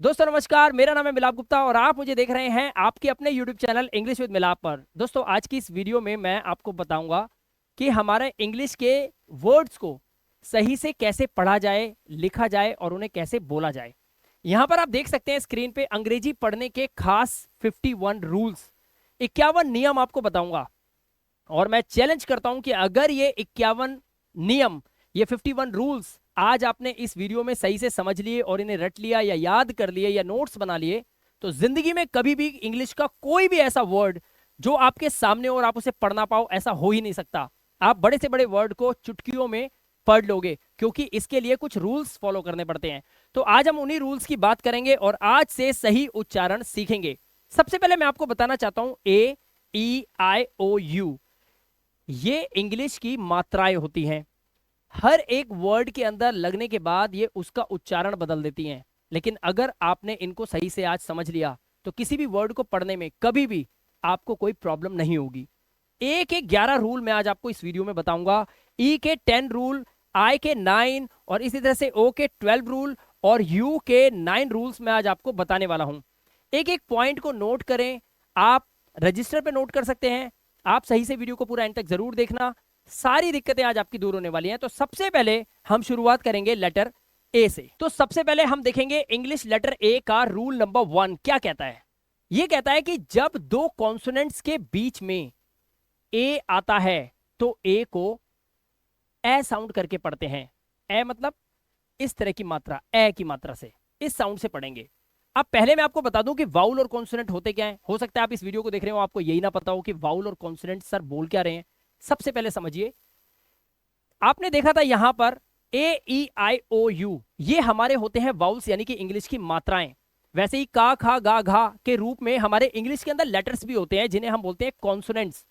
दोस्तों नमस्कार, मेरा नाम है मिलाप गुप्ता और आप मुझे देख रहे हैं आपके अपने YouTube चैनल इंग्लिश विद मिलाप पर। दोस्तों आज की इस वीडियो में मैं आपको बताऊंगा कि हमारे इंग्लिश के वर्ड्स को सही से कैसे पढ़ा जाए, लिखा जाए और उन्हें कैसे बोला जाए। यहाँ पर आप देख सकते हैं स्क्रीन पे अंग्रेजी पढ़ने के खास 51 रूल्स, 51 नियम आपको बताऊंगा। और मैं चैलेंज करता हूं कि अगर ये 51 नियम, ये 51 रूल्स आज आपने इस वीडियो में सही से समझ लिए और इन्हें रट लिया या याद कर लिए या नोट्स बना लिए, तो जिंदगी में कभी भी इंग्लिश का कोई भी ऐसा वर्ड जो आपके सामने और आप उसे पढ़ ना पाओ, ऐसा हो ही नहीं सकता। आप बड़े से बड़े वर्ड को चुटकियों में पढ़ लोगे, क्योंकि इसके लिए कुछ रूल्स फॉलो करने पड़ते हैं। तो आज हम उन्हीं रूल्स की बात करेंगे और आज से सही उच्चारण सीखेंगे। सबसे पहले मैं आपको बताना चाहता हूं AEIOU, ये इंग्लिश की मात्राएं होती हैं। हर एक वर्ड के अंदर लगने के बाद ये उसका उच्चारण बदल देती हैं। लेकिन अगर आपने इनको सही से आज समझ लिया तो किसी भी वर्ड को पढ़ने में कभी भी आपको कोई प्रॉब्लम नहीं होगी। ए के 11 रूल मैं आज आपको इस वीडियो में बताऊंगा, ई के 10 रूल, आई के 9 और इसी तरह से ओ के 12 रूल और यू के 9 रूल्स मैं आज आपको बताने वाला हूं। एक एक पॉइंट को नोट करें, आप रजिस्टर पे नोट कर सकते हैं। आप सही से वीडियो को पूरा एंड तक जरूर देखना, सारी दिक्कतें आज आपकी दूर होने वाली हैं। तो सबसे पहले हम शुरुआत करेंगे लेटर ए से। तो सबसे पहले हम देखेंगे इंग्लिश लेटर ए का रूल नंबर 1 क्या कहता है। यह कहता है कि जब दो कॉन्सोनेंट्स के बीच में ए आता है तो ए को ए साउंड करके पढ़ते हैं। ए मतलब इस तरह की मात्रा, ए की मात्रा से, इस साउंड से पढ़ेंगे। अब पहले मैं आपको बता दूं कि वाउल और कॉन्सोनेंट होते क्या हैं। हो सकता है आप इस वीडियो को देख रहे हो, आपको यही ना पता हो कि वाउल और कॉन्सोनेंट सर बोल क्या रहे हैं। सबसे पहले समझिए, आपने देखा था यहां पर AEIOU, ये हमारे होते हैं वाउल्स, यानी कि इंग्लिश की मात्राएं। वैसे ही का, खा, गा, घा के रूप में हमारे इंग्लिश के अंदर लेटर्स भी होते हैं जिन्हें हम बोलते हैं कॉन्सोनेंट्स।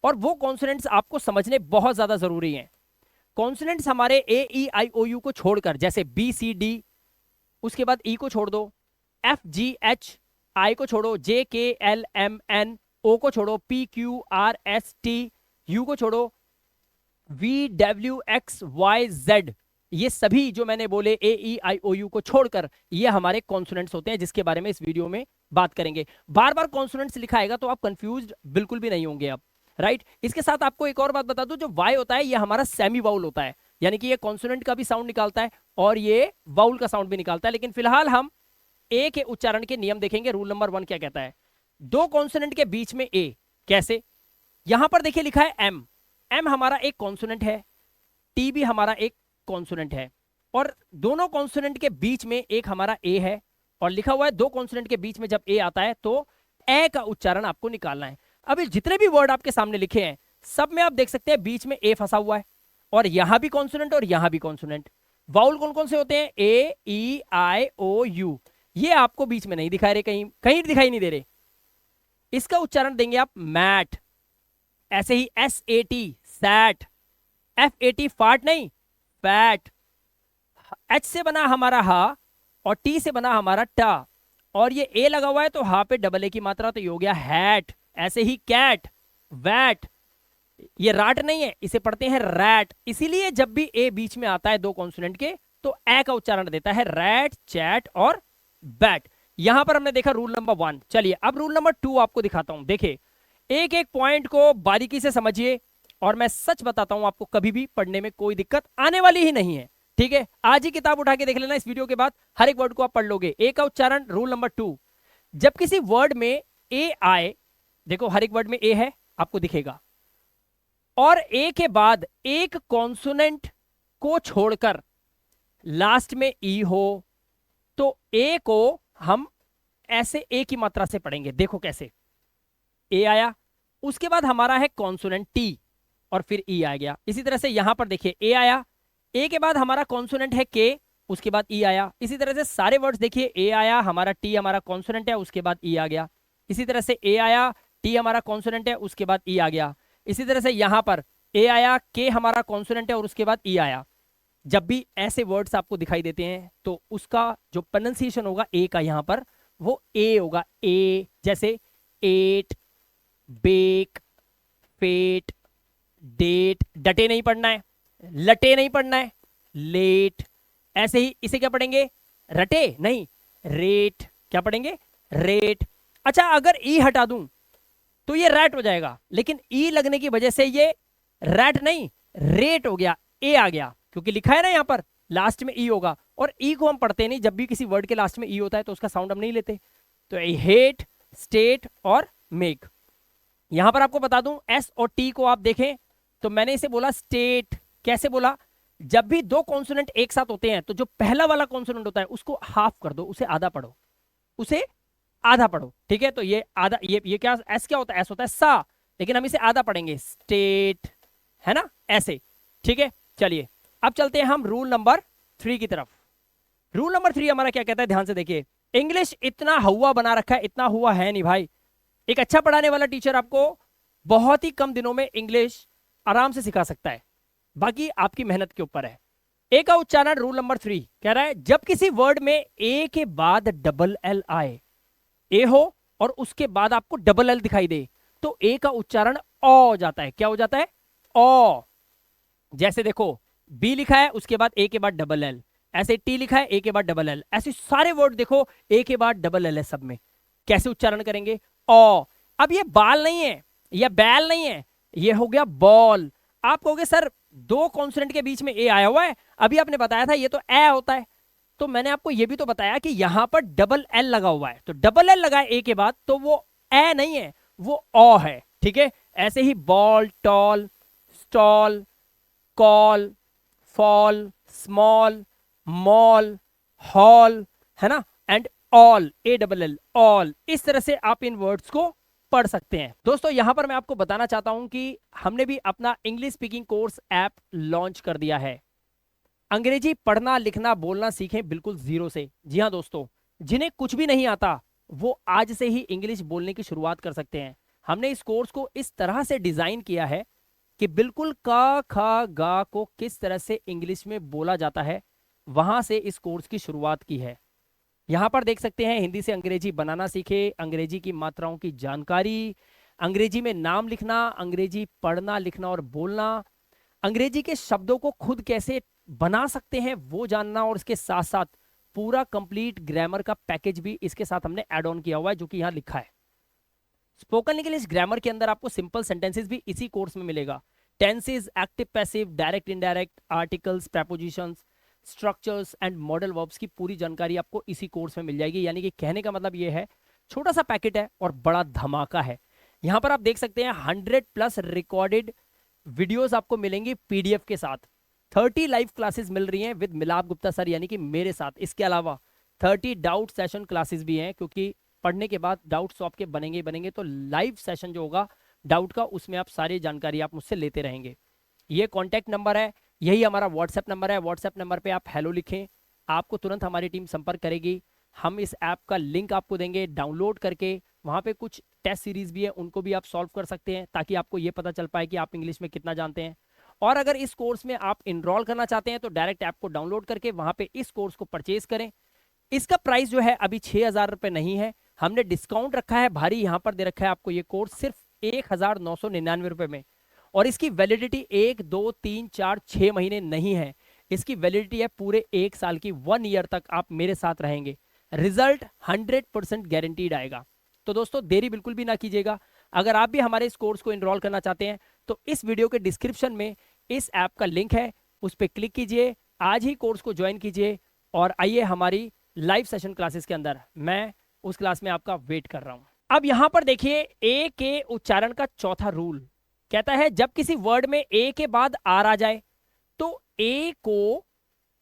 और वो कॉन्सोनेंट्स आपको समझने बहुत ज्यादा जरूरी हैं। कॉन्सोनेंट्स हमारे AEIOU को छोड़कर, जैसे BCD, उसके बाद ई को छोड़ दो, FGH, आई को छोड़ो, JKLMN, ओ को छोड़ो, PQRST, यू को छोड़ो, VWXYZ, ये सभी जो मैंने बोले AEIOU को छोड़कर ये हमारे कॉन्सोनेंट्स होते हैं, जिसके बारे में इस वीडियो में बात करेंगे। बार बार कॉन्सोनेंट्स लिखा आएगा तो आप कंफ्यूज बिल्कुल भी नहीं होंगे अब, राइट। इसके साथ आपको एक और बात बता दूं, जो वाई होता है ये हमारा सेमी वाउल होता है, यानी कि ये कॉन्सोनेंट का भी साउंड निकालता है और ये वाउल का साउंड भी निकालता है। लेकिन फिलहाल हम ए के उच्चारण के नियम देखेंगे। रूल नंबर 1 क्या कहता है, दो कॉन्सोनेंट के बीच में ए, कैसे। यहां पर देखिए लिखा है एम, एम हमारा एक कॉन्सोनेंट है, टी भी हमारा एक कॉन्सोनेंट है, और दोनों कॉन्सोनेंट के बीच में एक हमारा ए है और लिखा हुआ है दो कॉन्सोनेंट के बीच में जब ए आता है तो ए का उच्चारण आपको निकालना है। अब जितने भी वर्ड आपके सामने लिखे हैं सब में आप देख सकते हैं बीच में ए फंसा हुआ है, और यहां भी कॉन्सोनेंट और यहां भी कॉन्सोनेंट। वाउल कौन कौन से होते हैं, AEIOU, ये आपको बीच में नहीं दिखा रहे, कहीं कहीं दिखाई नहीं दे रहे। इसका उच्चारण देंगे आप मैट, ऐसे ही SAT, सैट, FAT फाट नहीं, फैट, H से बना हमारा हा और T से बना हमारा टा, और ये A लगा हुआ है तो हा पे डबल ए की मात्रा, तो ये हो गया हैट। ऐसे ही कैट, वैट, ये राट नहीं है, इसे पढ़ते हैं रैट। इसीलिए जब भी ए बीच में आता है दो कॉन्सोनेंट के तो ए का उच्चारण देता है रैट, चैट और बैट। यहां पर हमने देखा रूल नंबर 1। चलिए अब रूल नंबर 2 आपको दिखाता हूं। देखिए एक एक पॉइंट को बारीकी से समझिए, और मैं सच बताता हूं आपको कभी भी पढ़ने में कोई दिक्कत आने वाली ही नहीं है, ठीक है। आज ही किताब उठा के देख लेना, इस वीडियो के बाद हर एक वर्ड को आप पढ़ लोगे। ए का उच्चारण, रूल नंबर 2, जब किसी वर्ड में ए आए, देखो हर एक वर्ड में ए है आपको दिखेगा, और ए के बाद एक कॉन्सोनेंट को छोड़कर लास्ट में ई हो, तो ए को हम ऐसे ए की मात्रा से पढ़ेंगे। देखो कैसे, ए आया, उसके बाद हमारा है कॉन्सोनेंट टी और फिर ई आ गया। इसी तरह से यहां पर देखिए ए आया, ए के बाद हमारा कॉन्सोनेंट है के, उसके बाद ई आया। इसी तरह से सारे वर्ड्स देखिए, ए आया, हमारा टी हमारा कॉन्सोनेंट है, उसके बाद ई आ गया। इसी तरह से ए आया, टी हमारा कॉन्सोनेंट है, उसके बाद ई आ गया। इसी तरह से यहां पर ए आया, के हमारा कॉन्सोनेंट है और उसके बाद ई आया। जब भी ऐसे वर्ड्स आपको दिखाई देते हैं तो उसका जो प्रोनाउंसिएशन होगा ए का यहां पर, वो ए होगा। ए जैसे एट, बेक, फेट, डेट, डटे नहीं पढ़ना है, लटे नहीं पढ़ना है, लेट। ऐसे ही इसे क्या पढ़ेंगे, रटे नहीं, रेट, क्या पढ़ेंगे, रेट। अच्छा अगर ई हटा दूं तो ये रैट हो जाएगा, लेकिन ई लगने की वजह से ये रैट नहीं रेट हो गया, ए आ गया, क्योंकि लिखा है ना यहां पर लास्ट में ई होगा, और ई को हम पढ़ते नहीं, जब भी किसी वर्ड के लास्ट में ई होता है तो उसका साउंड हम नहीं लेते। तो हेट, स्टेट और मेक। यहां पर आपको बता दूं एस और टी को आप देखें तो मैंने इसे बोला स्टेट। कैसे बोला, जब भी दो कॉन्सोनेंट एक साथ होते हैं तो जो पहला वाला कॉन्सोनेंट होता है उसको हाफ कर दो, उसे आधा पढ़ो, उसे आधा पढ़ो, ठीक है। तो ये आधा, ये क्या, एस क्या होता है, एस होता है सा, लेकिन हम इसे आधा पढ़ेंगे, स्टेट, है ना, ऐसे, ठीक है। चलिए अब चलते हैं हम रूल नंबर 3 की तरफ। रूल नंबर 3 हमारा क्या कहता है, ध्यान से देखिए। इंग्लिश इतना हुआ बना रखा है, इतना हुआ है नहीं भाई। एक अच्छा पढ़ाने वाला टीचर आपको बहुत ही कम दिनों में इंग्लिश आराम से सिखा सकता है, बाकी आपकी मेहनत के ऊपर है। ए का उच्चारण, रूल नंबर 3 कह रहा है जब किसी वर्ड में ए के बाद डबल एल आए, ए हो और उसके बाद आपको डबल एल दिखाई दे, तो ए का उच्चारण ओ हो जाता है। क्या हो जाता है, ओ। जैसे देखो बी लिखा है उसके बाद ए के बाद डबल एल, ऐसे टी लिखा है ए के बाद डबल एल, ऐसे सारे वर्ड देखो ए के बाद डबल एल है सब में। कैसे उच्चारण करेंगे, ओ। अब ये बाल नहीं है या बैल नहीं है, ये हो गया बॉल। आप कहोगे सर दो कॉन्सोनेंट के बीच में ए आया हुआ है, अभी आपने बताया था ये तो ए होता है। तो मैंने आपको ये भी तो बताया कि यहां पर डबल एल लगा हुआ है, तो डबल एल लगा है ए के बाद तो वो ए नहीं है, वो ओ है, ठीक है। ऐसे ही ball, tall, stall, call, fall, small, mall, hall, है ना, and all, A double L, all. इस तरह से आप इन वर्ड्स को पढ़ सकते हैं। दोस्तों यहां पर मैं आपको बताना चाहता हूं कि हमने भी अपना English speaking course app launch कर दिया है। अंग्रेजी पढ़ना लिखना बोलना सीखें बिल्कुल जीरो से। जी हाँ दोस्तों, जिन्हें कुछ भी नहीं आता वो आज से ही इंग्लिश बोलने की शुरुआत कर सकते हैं। हमने इस कोर्स को इस तरह से डिजाइन किया है कि बिल्कुल का खा गा को किस तरह से इंग्लिश में बोला जाता है, वहां से इस कोर्स की शुरुआत की है। यहां पर देख सकते हैं हिंदी से अंग्रेजी बनाना सीखे, अंग्रेजी की मात्राओं की जानकारी, अंग्रेजी में नाम लिखना, अंग्रेजी पढ़ना लिखना और बोलना, अंग्रेजी के शब्दों को खुद कैसे बना सकते हैं वो जानना, और इसके साथ साथ पूरा कंप्लीट ग्रामर का पैकेज भी इसके साथ हमने ऐड ऑन किया हुआ है, जो कि यहाँ लिखा है। स्पोकन इंग्लिश ग्रामर के अंदर आपको सिंपल सेंटेंसेस भी इसी कोर्स में मिलेगा। Tenses, active passive, direct indirect, articles, prepositions, structures and modal verbs की पूरी जानकारी आपको इसी कोर्स में मिल जाएगी। यानी कि कहने का मतलब ये है छोटा सा पैकेट है और बड़ा धमाका है। यहाँ पर आप देख सकते हैं 100+ रिकॉर्डेड वीडियोस आपको मिलेंगी पीडीएफ के साथ। 30 लाइव क्लासेस मिल रही हैं विद मिलाप गुप्ता सर यानी कि मेरे साथ। इसके अलावा 30 डाउट सेशन क्लासेस भी हैं, क्योंकि पढ़ने के बाद डाउट्स तो आपके बनेंगे ही बनेंगे। तो लाइव सेशन जो होगा डाउट का, उसमें आप सारी जानकारी आप मुझसे लेते रहेंगे। ये कॉन्टैक्ट नंबर है, यही हमारा व्हाट्सएप नंबर है। व्हाट्सएप नंबर पे आप हेलो लिखें, आपको तुरंत हमारी टीम संपर्क करेगी। हम इस ऐप का लिंक आपको देंगे, डाउनलोड करके वहाँ पे कुछ टेस्ट सीरीज भी है, उनको भी आप सॉल्व कर सकते हैं, ताकि आपको ये पता चल पाए कि आप इंग्लिश में कितना जानते हैं। और अगर इस कोर्स में आप इनरोल करना चाहते हैं तो डायरेक्ट ऐप को डाउनलोड करके वहाँ पे इस कोर्स को परचेज करें। इसका प्राइस जो है अभी 6,000 रुपये नहीं है, हमने डिस्काउंट रखा है भारी, यहाँ पर दे रखा है आपको ये कोर्स सिर्फ 1,999 रुपये में। और इसकी वैलिडिटी 1, 2, 3, 4, 6 महीने नहीं है, इसकी वैलिडिटी है पूरे 1 साल की। 1 ईयर तक आप मेरे साथ रहेंगे, रिजल्ट 100% गारंटीड आएगा। तो दोस्तों देरी बिल्कुल भी ना कीजिएगा। अगर आप भी हमारे इस कोर्स को इनरोल करना चाहते हैं तो इस वीडियो के डिस्क्रिप्शन में इस ऐप का लिंक है, उस पर क्लिक कीजिए, आज ही कोर्स को ज्वाइन कीजिए और आइए हमारी लाइव सेशन क्लासेस के अंदर। मैं उस क्लास में आपका वेट कर रहा हूं। अब यहां पर देखिए ए के उच्चारण का चौथा रूल कहता है जब किसी वर्ड में ए के बाद आर आ जाए तो ए को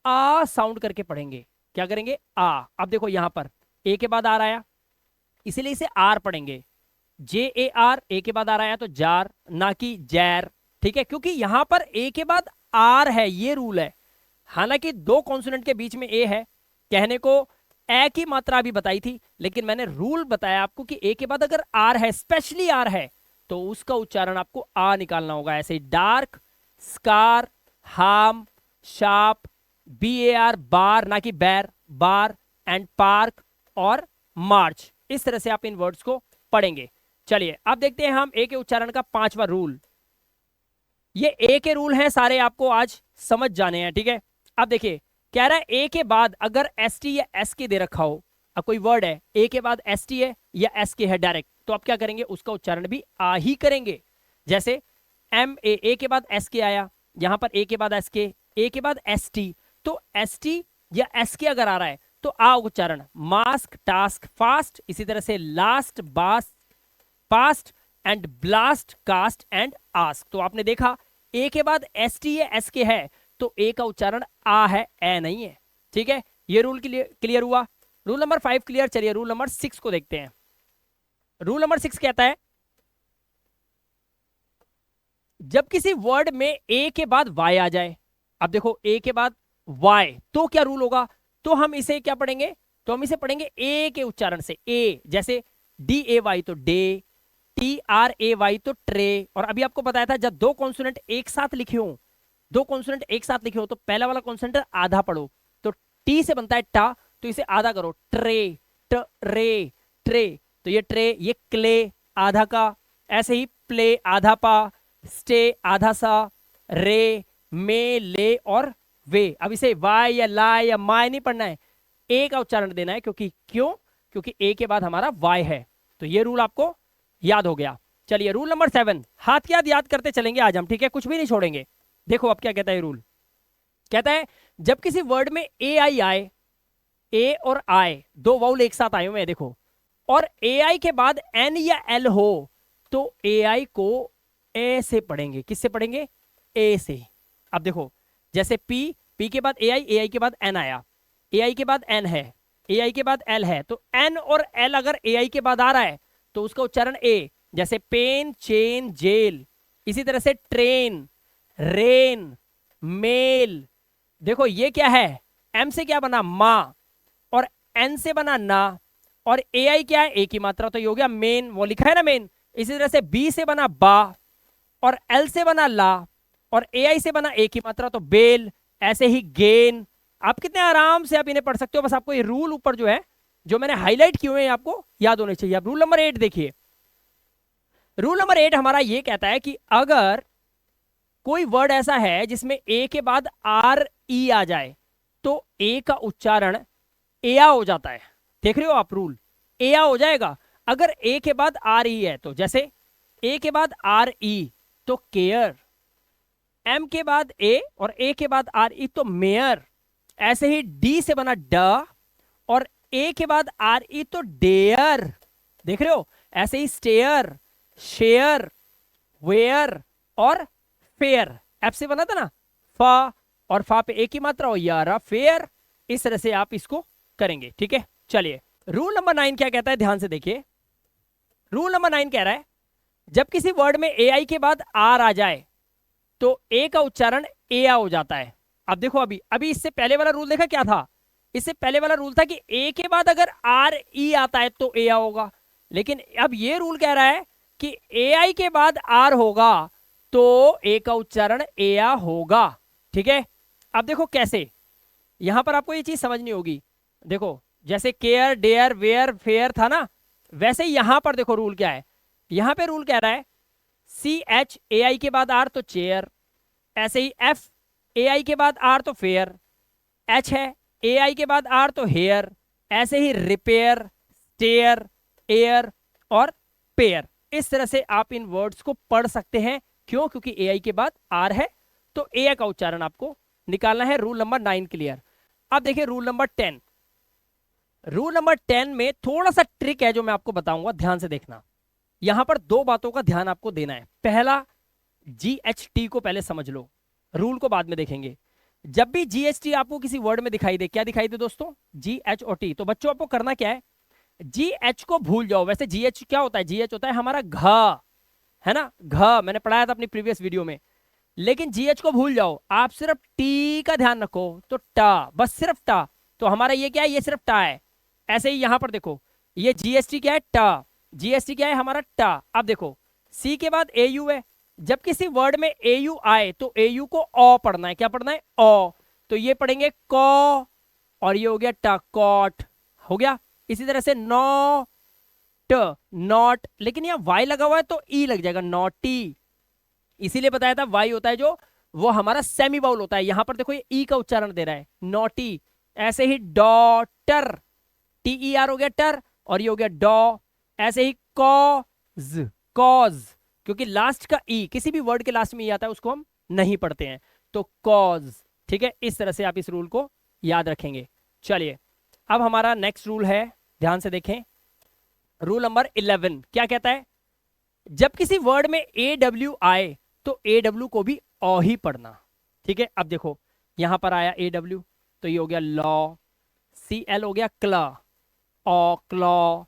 आ साउंड करके पढ़ेंगे। क्या करेंगे, आ। अब देखो यहां पर ए के बाद आर आया, इसीलिए इसे आर पढ़ेंगे। JAR, ए के बाद आर आया तो जार, ना कि जैर, ठीक है, क्योंकि यहां पर ए के बाद आर है, ये रूल है। हालांकि दो कॉन्सोनेंट के बीच में ए है, कहने को ए की मात्रा भी बताई थी, लेकिन मैंने रूल बताया आपको कि ए के बाद अगर आर है, स्पेशली आर है, तो उसका उच्चारण आपको आ निकालना होगा। ऐसे dark, scar, harm, sharp, BAR, बार ना कि बैर, बार, एंड पार्क और मार्च। इस तरह से आप इन वर्ड्स को पढ़ेंगे। चलिए अब देखते हैं हम ए के उच्चारण का 5वां रूल। ये ए के रूल हैं सारे, आपको आज समझ जाने हैं, ठीक है। अब देखिए कह रहा है ए के बाद अगर ST या SK दे रखा हो अब कोई वर्ड है, ए के बाद एस टी है या एस के है डायरेक्ट, तो आप क्या करेंगे, उसका उच्चारण भी आ ही करेंगे। जैसे ए के बाद एस के आया, यहां पर ए के बाद एस के बाद एस टी, तो एस टी या एस के अगर आ रहा है तो आ उच्चारण। मास्क, टास्क, फास्ट, इसी तरह से last, bast, past and blast, cast and ask. तो आपने देखा ए के बाद एस टी या एस के है तो ए का उच्चारण आ है, ए नहीं है। ठीक है, ये रूल क्लियर हुआ। Rule number 5 clear. चलिए रूल नंबर 6 को देखते हैं। रूल नंबर 6 कहता है जब किसी वर्ड में ए के बाद वाई आ जाए, अब देखो ए के बाद वाई तो क्या रूल होगा, तो हम इसे क्या पढ़ेंगे, तो हम इसे पढ़ेंगे ए के उच्चारण से। ए जैसे डी ए वाई तो day, T R A Y तो ट्रे। और अभी आपको बताया था जब दो कॉन्सोनेंट एक साथ लिखे हो, दो कॉन्सोनेंट एक साथ लिखे हो तो पहला वाला कॉन्सोनेंट आधा पढ़ो, तो टी से बनता है टा, तो इसे आधा करो, ट्रे, ट्रे, ट्रे। तो ये ट्रे, ये क्ले आधा का, ऐसे ही प्ले आधा पा, स्टे आधा सा, रे, मे, ले और वे। अब इसे वाई या ला या माय नहीं पढ़ना है, ए का उच्चारण देना है। क्योंकि ए के बाद हमारा वाई है। तो ये रूल आपको याद हो गया। चलिए रूल नंबर 7, हाथ की याद करते चलेंगे आज हम, ठीक है, कुछ भी नहीं छोड़ेंगे। देखो अब क्या कहता है रूल, कहता है जब किसी वर्ड में ए आई आए, ए और आई दो वाउल एक साथ आए हुए हैं देखो, और ए आई के बाद एन या एल हो तो ए आई को ए से पढ़ेंगे। किससे पढ़ेंगे, ए से। अब देखो जैसे पी के बाद ए आई के बाद एन आया, ए आई के बाद एन है, ए आई के बाद एल है, तो एन और एल अगर ए आई के बाद आ रहा है तो उसका उच्चारण ए। जैसे पेन, चेन, जेल। इसी तरह से ट्रेन, रेन, मेल। देखो ये क्या है, एम से क्या बना मा, और एन से बना ना, और ए आई क्या है, ए की मात्रा, तो ये हो गया मेन, वो लिखा है ना मेन। इसी तरह से बी से बना बा, और एल से बना ला, और ए आई से बना ए की मात्रा तो बेल। ऐसे ही गेन। आप कितने आराम से आप इन्हें पढ़ सकते हो, बस आपको ये रूल ऊपर जो है, जो मैंने हाईलाइट किए हुए हैं, आपको याद होने चाहिए। अब रूल नंबर 8 देखिए। रूल नंबर 8 हमारा ये कहता है कि अगर कोई वर्ड ऐसा है जिसमें ए के बाद आर ई आ जाए तो ए का उच्चारण एया हो जाता है। देख रहे हो आप रूल, एया हो जाएगा अगर ए के बाद आर ई है। तो जैसे ए के बाद आर ई तो केयर, एम के बाद ए और ए के बाद आर ई तो मेयर। ऐसे ही डी से बना ड, और ए के बाद आर ई तो डेयर। देख रहे हो, ऐसे ही स्टेयर, शेयर, वेयर और फेयर। एफ से बना था ना फा, और फा पे ए की मात्रा हो यारा फेयर। इस तरह से आप इसको करेंगे, ठीक है। चलिए रूल नंबर 9 क्या कहता है, ध्यान से देखिए। रूल नंबर 9 कह रहा है जब किसी वर्ड में ए आई के बाद आर आ जाए तो ए का उच्चारण एया हो जाता है। अब देखो अभी इससे पहले वाला रूल देखा क्या था, इससे पहले वाला रूल था कि ए के बाद अगर आर ई आता है तो एया होगा, लेकिन अब ये रूल कह रहा है कि ए आई के बाद आर होगा तो ए का उच्चारण एया होगा, ठीक है। अब देखो कैसे, यहां पर आपको ये चीज समझनी होगी। देखो जैसे केयर, डेयर, वेयर, फेयर था ना, वैसे ही यहां पर देखो रूल क्या है। यहां पे रूल कह रहा है सी एच ए आई के बाद आर तो चेयर, ऐसे ही एफ ए आई के बाद आर तो फेयर, एच है ए आई के बाद आर तो हेयर, ऐसे ही रिपेयर, स्टेयर, एयर और पेयर। इस तरह से आप इन वर्ड्स को पढ़ सकते हैं। क्यों, क्योंकि ए आई के बाद आर है तो ए का उच्चारण आपको निकालना है। Rule number 9 clear. अब देखिए रूल नंबर 10। रूल नंबर 10 में थोड़ा सा ट्रिक है जो मैं आपको बताऊंगा, ध्यान से देखना। यहां पर दो बातों का ध्यान आपको देना है। पहला, GHT को पहले समझ लो, रूल को बाद में देखेंगे। जब भी GHT आपको किसी वर्ड में दिखाई दे, क्या दिखाई दे दोस्तों, GH और T, तो बच्चों आपको करना क्या है, GH को भूल जाओ। वैसे GH क्या होता है, GH होता है हमारा घ, है ना, घ मैंने पढ़ाया था अपनी प्रीवियस वीडियो में। लेकिन GH को भूल जाओ, आप सिर्फ T का ध्यान रखो, तो टा, बस सिर्फ टा। तो हमारा ये क्या है, ये सिर्फ टा है। ऐसे ही यहां पर देखो, ये GST क्या है, टा, GST क्या है हमारा टा। अब देखो C के बाद AU है, जब किसी वर्ड में AU आए तो AU को ओ पढ़ना है। क्या पढ़ना है, ओ। तो ये पढ़ेंगे को, और ये हो गया टा, कॉट हो गया। इसी तरह से नॉट, नॉट, लेकिन यहाँ वाई लगा हुआ है तो ई लग जाएगा, नॉटी। इसीलिए बताया था वाई होता है जो वो हमारा सेमी बाउल होता है। यहां पर देखो ये ई का उच्चारण दे रहा है, नॉटी। ऐसे ही डॉटर, TER हो गया टर, और ये हो गया डॉ। ऐसे ही कॉज, कॉज, क्योंकि लास्ट का ई, किसी भी वर्ड के लास्ट में ई आता है उसको हम नहीं पढ़ते हैं, तो कॉज। ठीक है, इस तरह से आप इस रूल को याद रखेंगे। चलिए अब हमारा नेक्स्ट रूल है, ध्यान से देखें। रूल नंबर 11 क्या कहता है? जब किसी वर्ड में AW आए तो AW को भी ओ ही पढ़ना। ठीक है, अब देखो यहां पर आया AW, तो ये हो गया लॉ, CL हो गया क्ला, ओ क्लॉ,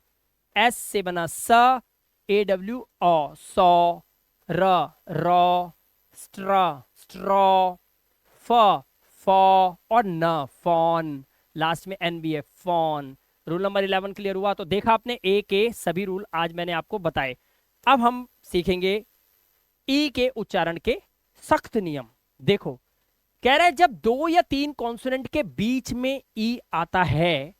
S से बना स, AW ओ सौ, र रॉ, स्ट्रा स्ट्रॉ, फ फॉ, और न फॉन, लास्ट में N भी है, फॉन। रूल नंबर 11 क्लियर हुआ? तो देखा आपने ए के सभी रूल आज मैंने आपको बताए। अब हम सीखेंगे ई के उच्चारण के सख्त नियम। देखो कह रहा है जब 2 या 3 कॉन्सोनेंट के बीच में ई आता है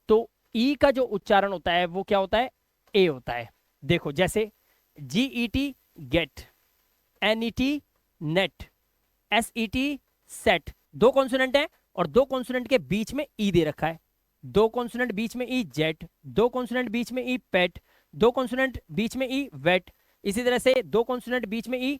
तो ई का जो उच्चारण होता है वो क्या होता है? ए होता है। देखो जैसे GET get, NET net, SET set, 2 consonant है और 2 कॉन्सोनेंट के बीच में ई दे रखा है। 2 कॉन्सोनेंट बीच में ई जेट, 2 कॉन्सोनेंट बीच में ई पेट, 2 कॉन्सोनेंट बीच में ई वेट, इसी तरह से 2 कॉन्सोनेंट बीच में ई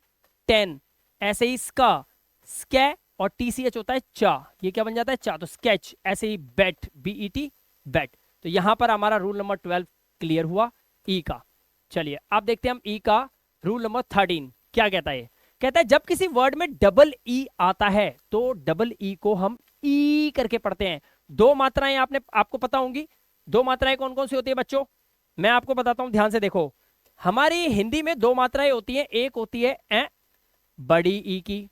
10, ऐसे ही स्का, स्कै, और TCH होता है चा, ये क्या बन जाता है? चा, तो स्केच। ऐसे ही बेट, BET बेट। तो यहां पर हमारा रूल नंबर 12 क्लियर हुआ ई का। चलिए अब देखते हैं हम ई का रूल नंबर 13 क्या कहता है। कहता है जब किसी वर्ड में डबल ई आता है तो डबल ई को हम ई करके पढ़ते हैं। 2 मात्राएं आपको पता होंगी। 2 मात्राएं कौन कौन सी होती है बच्चों? मैं आपको बताता हूं, ध्यान से देखो। हमारी हिंदी में 2 मात्राएं होती हैं, एक होती है ए बड़ी ई की,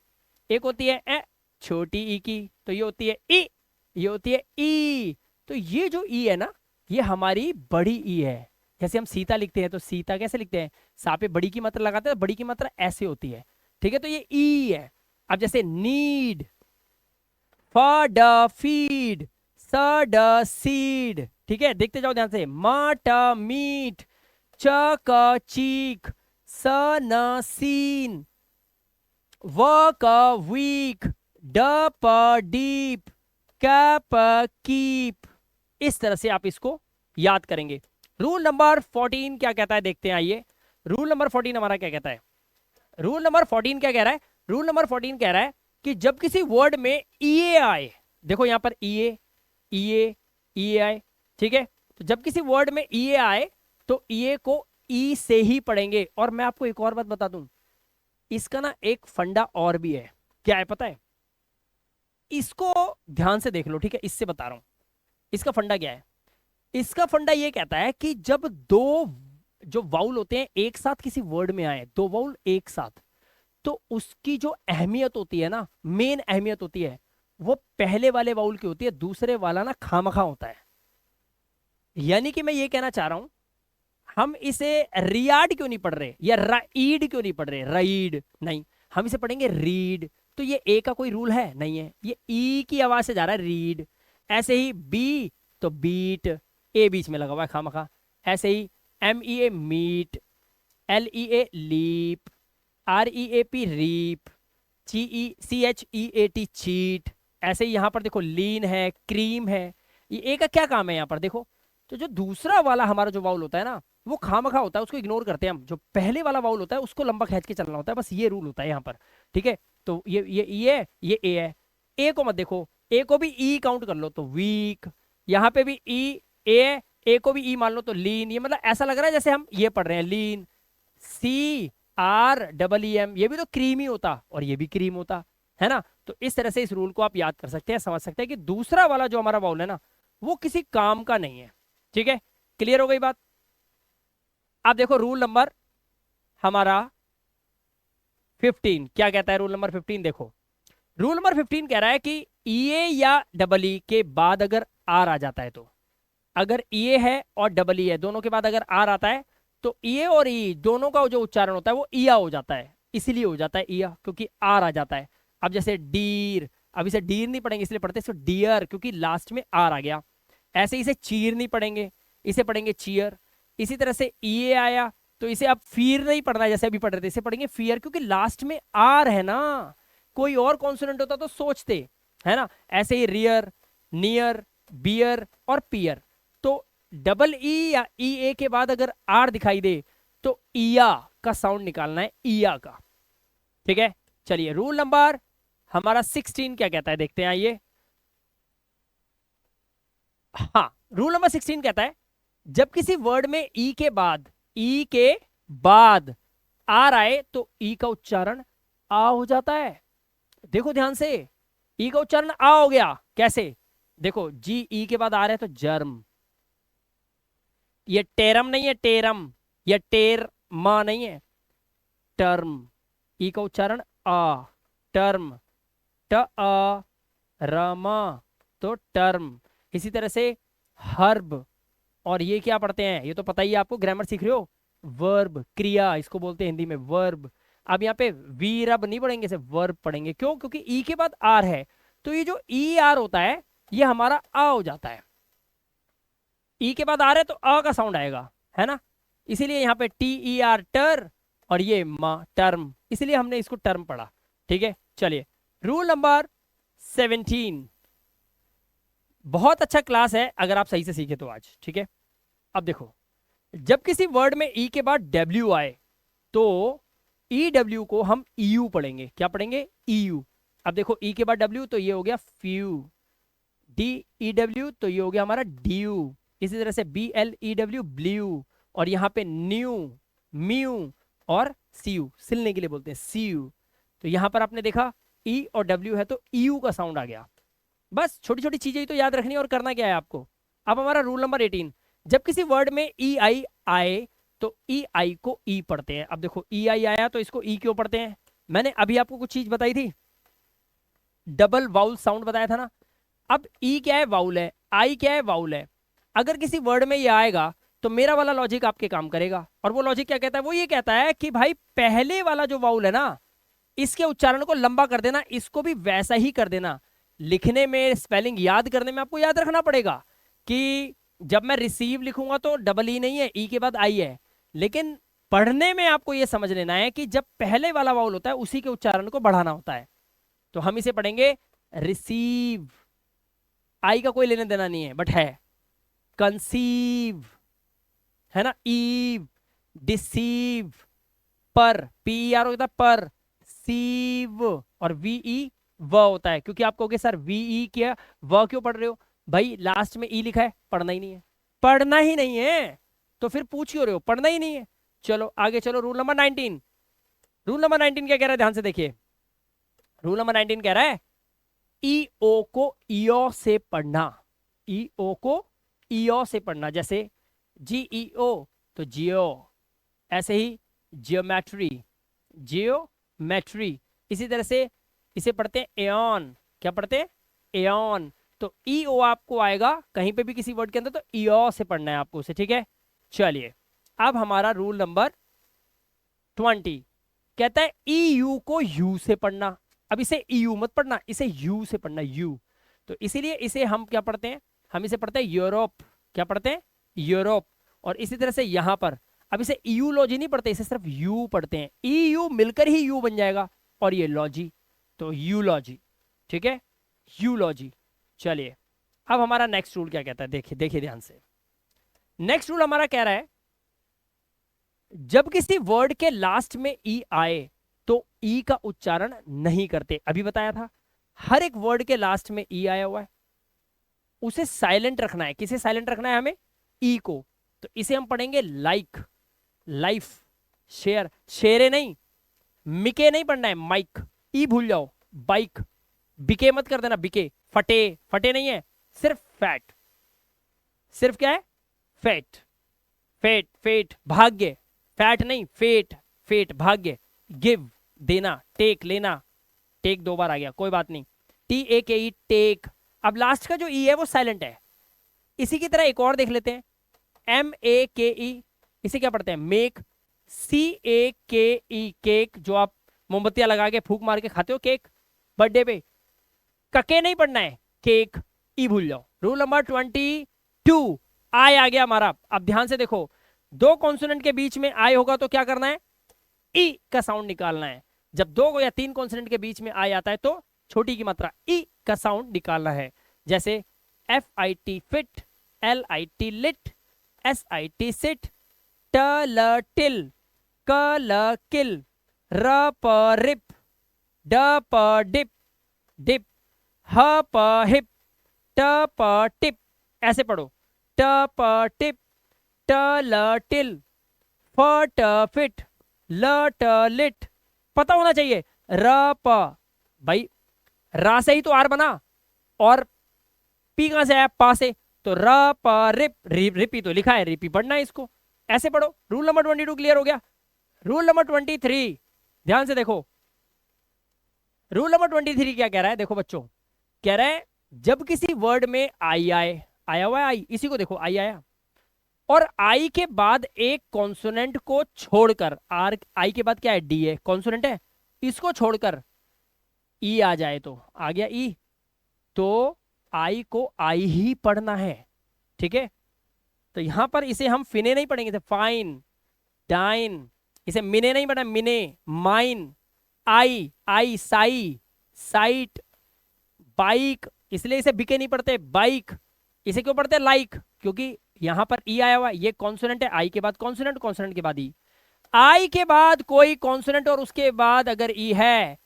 एक होती है ए छोटी ई की। तो ये होती है ई, ये होती है ई। तो ये जो ई है ना, ये हमारी बड़ी ई है। जैसे हम सीता लिखते हैं तो सीता कैसे लिखते हैं? सा पे बड़ी की मात्रा लगाते हैं तो बड़ी की मात्रा ऐसे होती है। ठीक है, तो ये ई है। अब जैसे नीड, फ ड फीड, स ड सीड। ठीक है, देखते जाओ ध्यान से। म ट मीट, च क चीक, स न सीन, व क वीक, ड प डीप, क प कीप। इस तरह से आप इसको याद करेंगे। रूल नंबर 14 क्या कहता है देखते हैं, आइए। रूल नंबर 14 हमारा क्या कहता है? रूल नंबर 14 क्या कह रहा है? रूल नंबर 14 कह रहा है कि जब किसी वर्ड में ईए आए, देखो यहां पर ईए ईए ईए आए, ठीक है, तो जब किसी वर्ड में ईए आए तो ईए को ई से ही पढ़ेंगे। और मैं आपको एक और बात बता दूं, इसका ना एक फंडा और भी है। क्या है पता है? इसको ध्यान से देख लो, ठीक है, इससे बता रहा हूं इसका फंडा क्या है। इसका फंडा ये कहता है कि जब 2 जो वाउल होते हैं एक साथ किसी वर्ड में आए, 2 वाउल एक साथ, तो उसकी जो अहमियत होती है ना, मेन अहमियत होती है, वो पहले वाले वाउल की होती है, दूसरे वाला ना खामखा होता है। यानी कि मैं ये कहना चाह रहा हूं, हम इसे रियाड क्यों नहीं पढ़ रहे या राइड क्यों नहीं पढ़ रहे? राइड नहीं, हम इसे पढ़ेंगे रीड। तो ये ए का कोई रूल है? नहीं है, ये ई की आवाज से जा रहा है, रीड। ऐसे ही बी तो बीट, ए बीच में लगा हुआ है खामखा। ऐसे ही MEA meet, LEA leap, REAP reap, CHEAT cheat. ऐसे ही यहां पर देखो लीन है, क्रीम है। ये ए का क्या काम है यहां पर देखो? तो जो दूसरा वाला हमारा जो वाउल होता है ना, वो खामखा होता है, उसको इग्नोर करते हैं हम। जो पहले वाला वाउल होता है उसको लंबा खींच के चलना होता है, बस ये रूल होता है यहाँ पर। ठीक है, तो ये ए है। ए को मत देखो, ए को भी ई काउंट कर लो तो वीक, यहाँ पे भी ई ए को भी ई मान लो तो लीन। ये मतलब ऐसा लग रहा है जैसे हम ये पढ़ रहे हैं लीन, CREEM, ये भी तो क्रीम ही होता और ये भी क्रीम होता है ना। तो इस तरह से इस रूल को आप याद कर सकते हैं, समझ सकते हैं कि दूसरा वाला जो हमारा वाउल है ना, वो किसी काम का नहीं है। ठीक है, क्लियर हो गई बात? अब देखो रूल नंबर हमारा 15 क्या कहता है। रूल नंबर 15 देखो, रूल नंबर 15 कह रहा है कि ईए या डबल ई के बाद अगर आर आ जाता है, तो अगर ईए है और डबल ई है, दोनों के बाद अगर आर आता है तो ईए और ई दोनों का जो उच्चारण होता है वो ईया हो जाता है। इसीलिए हो जाता है ईया, क्योंकि आर आ जाता है। अब जैसे डीर, अब इसे डीर नहीं पढ़ेंगे इसलिए पढ़ते इसको डियर, क्योंकि लास्ट में आर आ गया। ऐसे इसे चीर नहीं पढ़ेंगे, इसे पढ़ेंगे चीयर। इसी तरह से ईए आया तो इसे अब फियर नहीं पढ़ना है, जैसे अभी पढ़ रहे थे, इसे पढ़ेंगे फियर, क्योंकि लास्ट में आर है ना। कोई और कॉन्सोनेंट होता तो सोचते, है ना। ऐसे ही रियर, नियर, बियर और पियर। तो डबल ई या ई ए के बाद अगर आर दिखाई दे तो इया का साउंड निकालना है, इया का। ठीक है, चलिए रूल नंबर हमारा 16 क्या कहता है देखते हैं, आइए। हाँ, रूल नंबर 16 कहता है जब किसी वर्ड में ई के बाद आर आए तो ई का उच्चारण आ हो जाता है। देखो ध्यान से, ई का उच्चारण आ हो गया, कैसे? देखो जी ई के बाद आ रहा है तो जर्म, ये टेरम नहीं है, टेरम, या टेर मा नहीं है, टर्म। ई का उच्चारण आ, टर्म, ट आ रमा, तो टर्म। इसी तरह से हर्ब, और ये क्या पढ़ते हैं, ये तो पता ही है आपको, ग्रामर सीख रहे हो, वर्ब, क्रिया, इसको बोलते हैं हिंदी में वर्ब। अब यहाँ पे वीरब नहीं पढ़ेंगे, सिर्फ वर्ब पढ़ेंगे। क्यों? क्योंकि ई के बाद आर है, तो ये जो ई आर होता है ये हमारा आ हो जाता है। ई के बाद आर है तो अ का साउंड आएगा, है ना, इसीलिए यहाँ पे टी ई आर टर, और ये मा टर्म, इसलिए हमने इसको टर्म पढ़ा। ठीक है, चलिए रूल नंबर 17, बहुत अच्छा क्लास है अगर आप सही से सीखे तो आज। ठीक है, अब देखो, जब किसी वर्ड में ई के बाद डब्ल्यू आए तो ई डब्ल्यू को हम ईयू पढ़ेंगे। क्या पढ़ेंगे? ईयू। अब देखो ई के बाद डब्ल्यू तो ये हो गया फ्यू, डी ई डब्ल्यू तो ये हो गया हमारा ड्यू, इसी तरह से B L E W blue, और यहाँ पे न्यू, म्यू और सीयू, सिलने के लिए बोलते हैं सीयू। तो यहाँ पर आपने देखा ई और डब्ल्यू है तो ईयू का साउंड आ गया। बस छोटी छोटी चीजें ही तो याद रखनी है, और करना क्या है आपको। अब हमारा रूल नंबर 18, जब किसी वर्ड में ई आई आए तो ई आई को ई पढ़ते हैं। अब देखो ई आई आया तो इसको ई क्यों पढ़ते हैं? मैंने अभी आपको कुछ चीज बताई थी, डबल वाउल साउंड बताया था ना। अब ई क्या है? वाउल है। आई क्या है? वाउल है। अगर किसी वर्ड में ये आएगा तो मेरा वाला लॉजिक आपके काम करेगा, और वो लॉजिक क्या कहता है? वो ये कहता है कि भाई पहले वाला जो वाउल है ना, इसके उच्चारण को लंबा कर देना, इसको भी वैसा ही कर देना। लिखने में, स्पेलिंग याद करने में आपको याद रखना पड़ेगा कि जब मैं रिसीव लिखूंगा तो डबल ई नहीं है, ई के बाद आई है, लेकिन पढ़ने में आपको यह समझ लेना है कि जब पहले वाला वाउल होता है उसी के उच्चारण को बढ़ाना होता है। तो हम इसे पढ़ेंगे रिसीव, आई का कोई लेने देना नहीं है, बट है कंसीव, है ना, ईव, डिसीव, पर पी आर होता है पर, सीव, और वी व होता है। क्योंकि आप कहोगे सर वी क्या, व क्यों पढ़ रहे हो? भाई लास्ट में ई लिखा है, पढ़ना ही नहीं है, पढ़ना ही नहीं है, तो फिर पूछ क्यों रहे हो? पढ़ना ही नहीं है। चलो आगे चलो, रूल नंबर 19। रूल नंबर 19 क्या कह रहा है? ध्यान से देखिए, रूल नंबर 19 कह रहा है ई ओ को ईओ से पढ़ना, ई ओ को ईओ से पढ़ना। जैसे जी ई ओ तो जियो, ऐसे ही जियोमेट्री, जियोमेट्री। इसी तरह से इसे पढ़ते हैं एओन, क्या पढ़ते हैं? एओन। तो ई ओ आपको आएगा कहीं पे भी किसी वर्ड के अंदर तो ईओ से पढ़ना है आपको उसे। ठीक है, चलिए अब हमारा रूल नंबर 20 कहता है ई यू को यू से पढ़ना। अब इसे ई यू मत पढ़ना, इसे यू से पढ़ना, यू। तो इसीलिए इसे हम क्या पढ़ते हैं? हम इसे पढ़ते हैं यूरोप। क्या पढ़ते हैं? यूरोप। और इसी तरह से यहां पर अब इसे ईयू लॉजी नहीं पढ़ते, इसे सिर्फ यू पढ़ते हैं, ई यू मिलकर ही यू बन जाएगा, और ये लॉजी, तो यूलॉजी। ठीक है, यूलॉजी। चलिए अब हमारा नेक्स्ट रूल क्या कहता है, देखिए देखिए ध्यान से। नेक्स्ट रूल हमारा कह रहा है जब किसी वर्ड के लास्ट में ई आए तो ई का उच्चारण नहीं करते। अभी बताया था, हर एक वर्ड के लास्ट में ई आया हुआ है, उसे साइलेंट रखना है। किसे साइलेंट रखना है? हमें ई को। तो इसे हम पढ़ेंगे लाइक, लाइफ, शेयर, शेरे नहीं, मिके नहीं पढ़ना है, माइक, ई भूल जाओ, बाइक, बिके मत कर देना, बिके, फटे, फटे नहीं है, सिर्फ फैट, सिर्फ क्या है? फैट, फेट, फेट, भाग्य, फैट नहीं, फेट, फेट, भाग्य, गिव, देना, टेक, लेना, टेक 2 बार आ गया, कोई बात नहीं, टी ए के ई, टेक। अब लास्ट का जो ई है वो साइलेंट है। इसी की तरह एक और देख लेते हैं, एम ए के ई, इसे क्या पढ़ते हैं? मेक, सी ए के ई, केक, जो आप मोमबत्तियां लगा के फूक मार के खाते हो, केक, बर्थडे पे, कके नहीं पढ़ना है, केक, ई भूल जाओ। रूल नंबर 22, आई आ गया हमारा। अब ध्यान से देखो, 2 कॉन्सोनेंट के बीच में आई होगा तो क्या करना है? ई का साउंड निकालना है। जब 2 या 3 कॉन्सोनेंट के बीच में आई आता है तो छोटी की मात्रा ई का साउंड निकालना है। जैसे F I T fit, L I T lit, SIT sit, TL till, KL kill, RP rip, DP dip, dip, HP hip, TP tip, ऐसे पढ़ो, TP tip, TL till, FT fit, LT lit, पता होना चाहिए। RP, भाई रा से ही तो are बना, और पी कहां से आया, पा से, तो RP रिप, रिपी तो लिखा है, रिपी पढ़ना है इसको, ऐसे पढ़ो। रूल नंबर 22 क्लियर हो गया। रूल नंबर 23, ध्यान से देखो, रूल नंबर 23 क्या कह रहा है, देखो बच्चों, कह रहा है जब किसी वर्ड में आई आए, आया हुआ है आई, इसी को देखो आई आया, और आई के बाद एक कॉन्सोनेंट को छोड़कर, आर आई के बाद क्या है, डी है, कॉन्सोनेंट है, इसको छोड़कर ई आ जाए, तो आ गया ई, तो आई को आई ही पढ़ना है, ठीक है। तो यहां पर इसे हम फिने नहीं पढ़ेंगे, फाइन, डाइन, इसे मिने नहीं पढ़ना, मिने, माइन, आई, आई, साई, साइट, बाइक, इसलिए इसे बिके नहीं पढ़ते, बाइक, इसे क्यों पढ़ते लाइक, क्योंकि यहां पर ई आया हुआ, ये कॉन्सोनेंट है, आई के बाद कॉन्सोनेंट, कॉन्सोनेंट के बाद ई, आई के बाद कोई कॉन्सोनेंट और उसके बाद अगर ई है